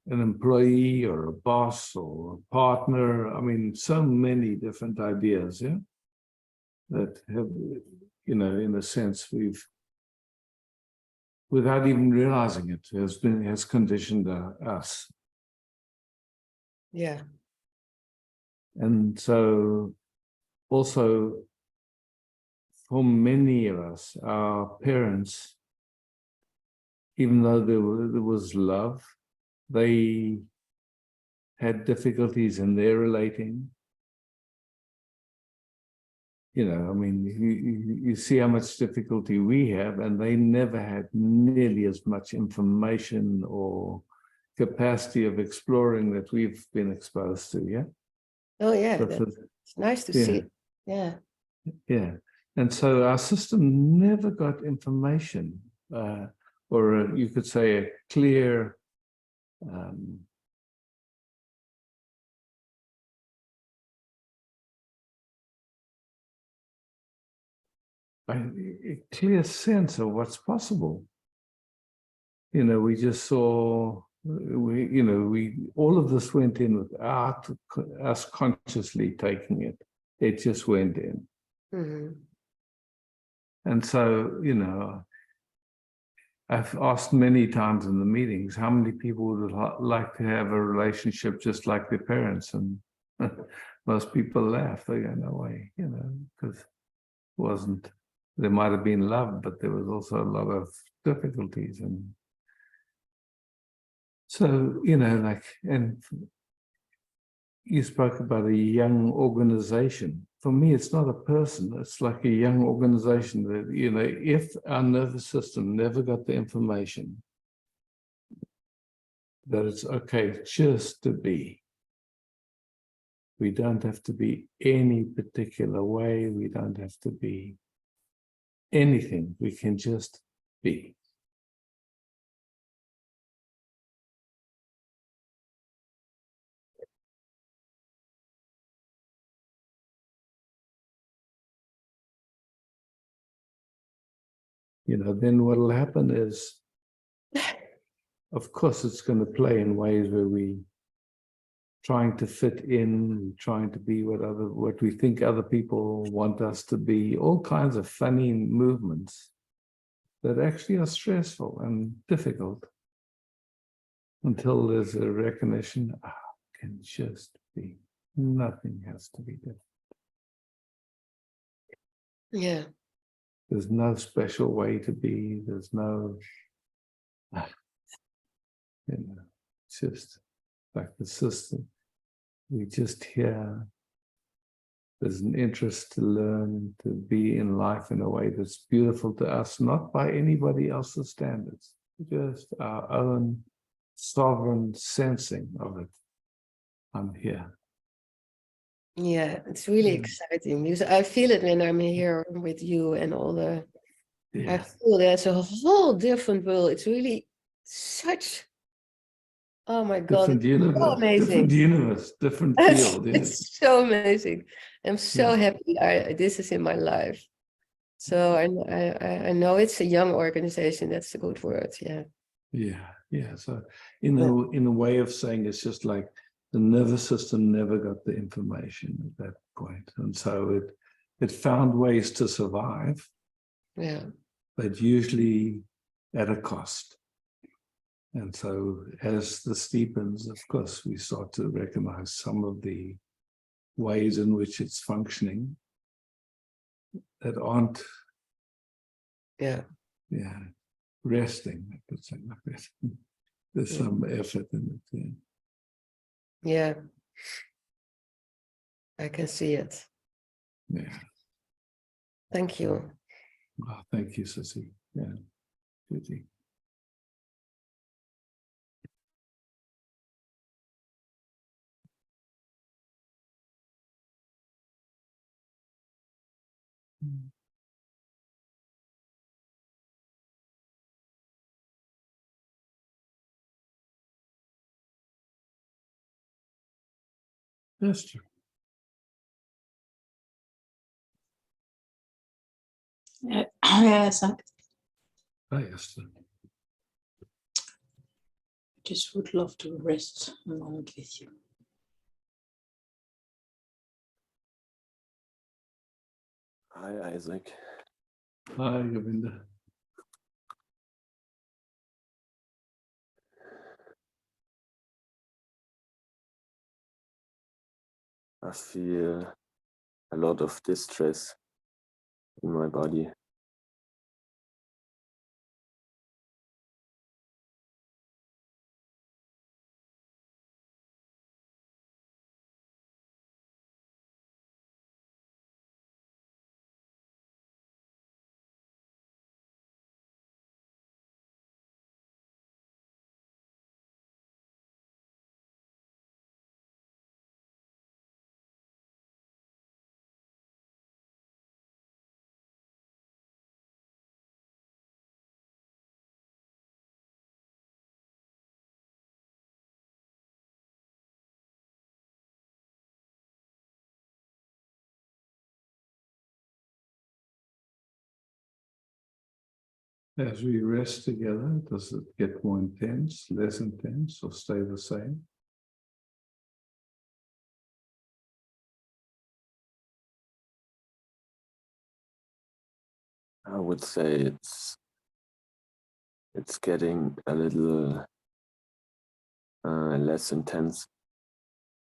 an employee or a boss or a partner. I mean, so many different ideas, yeah, that have, you know, in a sense, we've, without even realizing it, has conditioned us. Yeah. And so also for many of us, our parents, even though there was love, they had difficulties in their relating. You know, I mean, you see how much difficulty we have, and they never had nearly as much information or capacity of exploring that we've been exposed to, yeah? Oh yeah, So it's nice to yeah. see. Yeah. Yeah. And so our system never got information, or you could say a clear a clear sense of what's possible. You know, we just saw, all of this went in without us consciously taking it. It just went in. Mm-hmm. And so, you know, I've asked many times in the meetings, how many people would like to have a relationship just like their parents? And most people laugh. They go, no way, you know, because it wasn't, there might have been love, but there was also a lot of difficulties. And so, you know, like, and you spoke about a young organization. For me, it's not a person. It's like a young organization that, you know, if our nervous system never got the information that it's okay just to be. We don't have to be any particular way. We don't have to be anything. We can just be. You know, then what will happen is, of course, it's going to play in ways where we trying to fit in, trying to be what we think other people want us to be, all kinds of funny movements that actually are stressful and difficult until there's a recognition, can just be. Nothing has to be different. Yeah. There's no special way to be. There's no, you know, it's just like the system. We just hear. There's an interest to learn, to be in life in a way that's beautiful to us, not by anybody else's standards, just our own sovereign sensing of it. I'm here. Yeah, it's really exciting because I feel it when I'm here with you and all the. Yeah. I feel there's a whole different world. It's really such. Oh my God! Different It's so universe, amazing. different universe, different field. Yeah. It's so amazing. I'm so happy. This is in my life. So I know it's a young organization. That's a good word. Yeah. Yeah. So in a way of saying, it's just like the nervous system never got the information at that point, and so it found ways to survive. Yeah. But usually at a cost. And so as this deepens, of course, we start to recognize some of the ways in which it's functioning that aren't resting, I could say like that. There's some effort in it. Yeah. I can see it. Yeah. Thank you. Oh, thank you, Sissy. Yeah. Beauty. That's true. Ja, sagt. Hi, Esther. just would love to rest a moment with you. Hi, Isaac. Hi, Govinda. I feel a lot of distress in my body. As we rest together, does it get more intense, less intense, or stay the same? I would say it's getting a little less intense.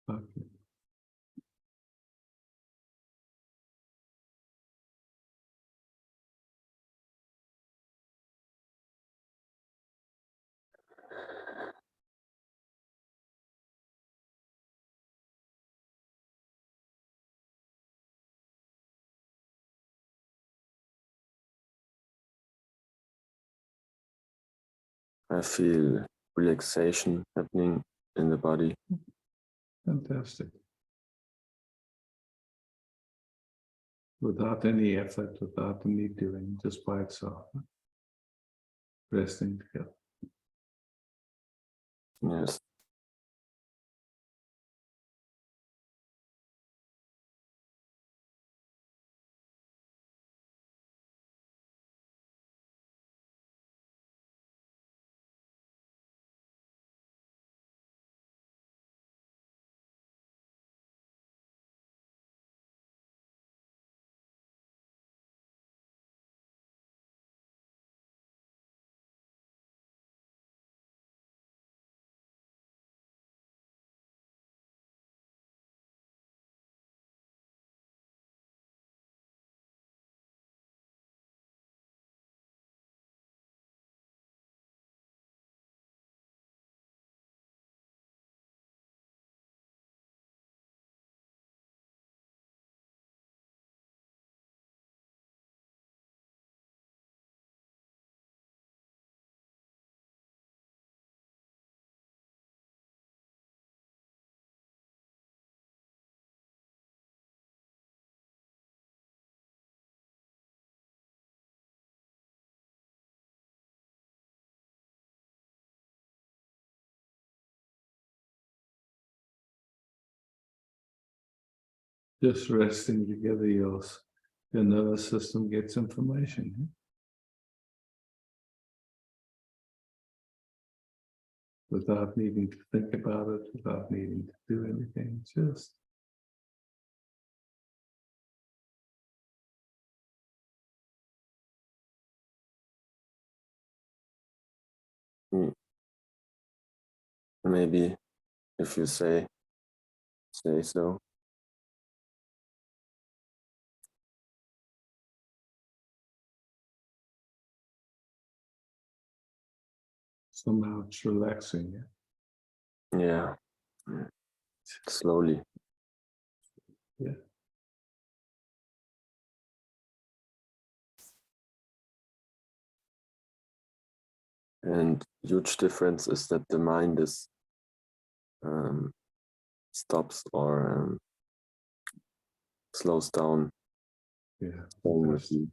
Okay. I feel relaxation happening in the body. Fantastic. Without any effort, without any doing, just by itself. Resting together. Yes. Just resting together, your nervous system gets information. Without needing to think about it, without needing to do anything, just Maybe if you say so. somehow it's relaxing. Yeah. Slowly. Yeah. And huge difference is that the mind is stops or slows down. Yeah. Staying with you.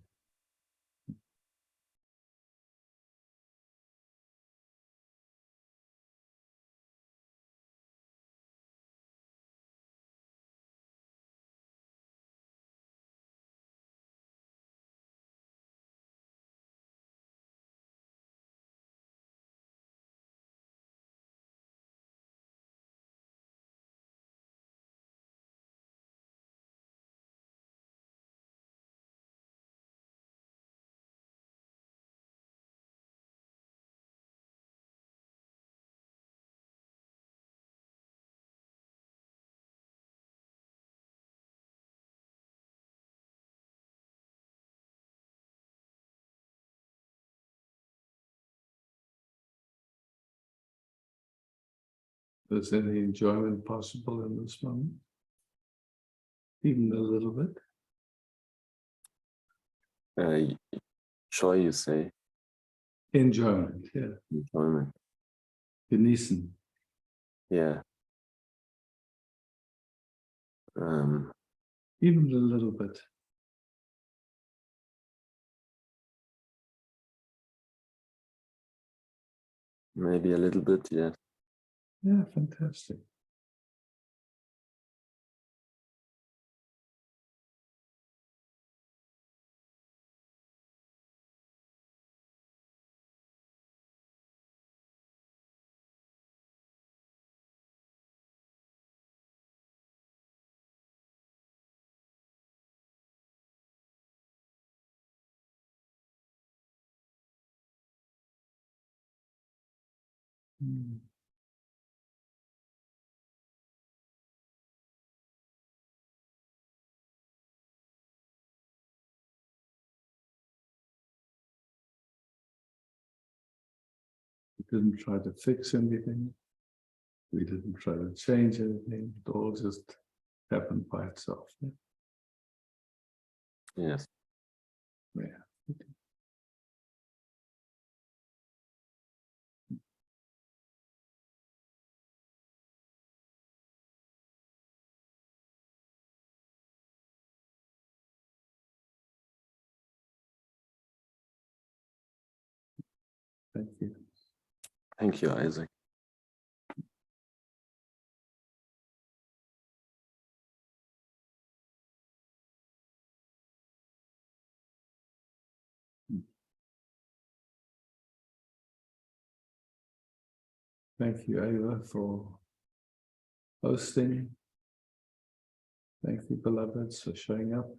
Is any enjoyment possible in this moment? Even a little bit? Joy, you say? Enjoyment, yeah. Enjoyment. Genießen. Yeah. Even a little bit. Maybe a little bit, yeah. Yeah, fantastic. Mm. We didn't try to fix anything. We didn't try to change anything. It all just happened by itself. Yeah. Yes. Yeah. Thank you. Thank you, Isaac. Thank you, Ava, for hosting. Thank you, beloveds, for showing up.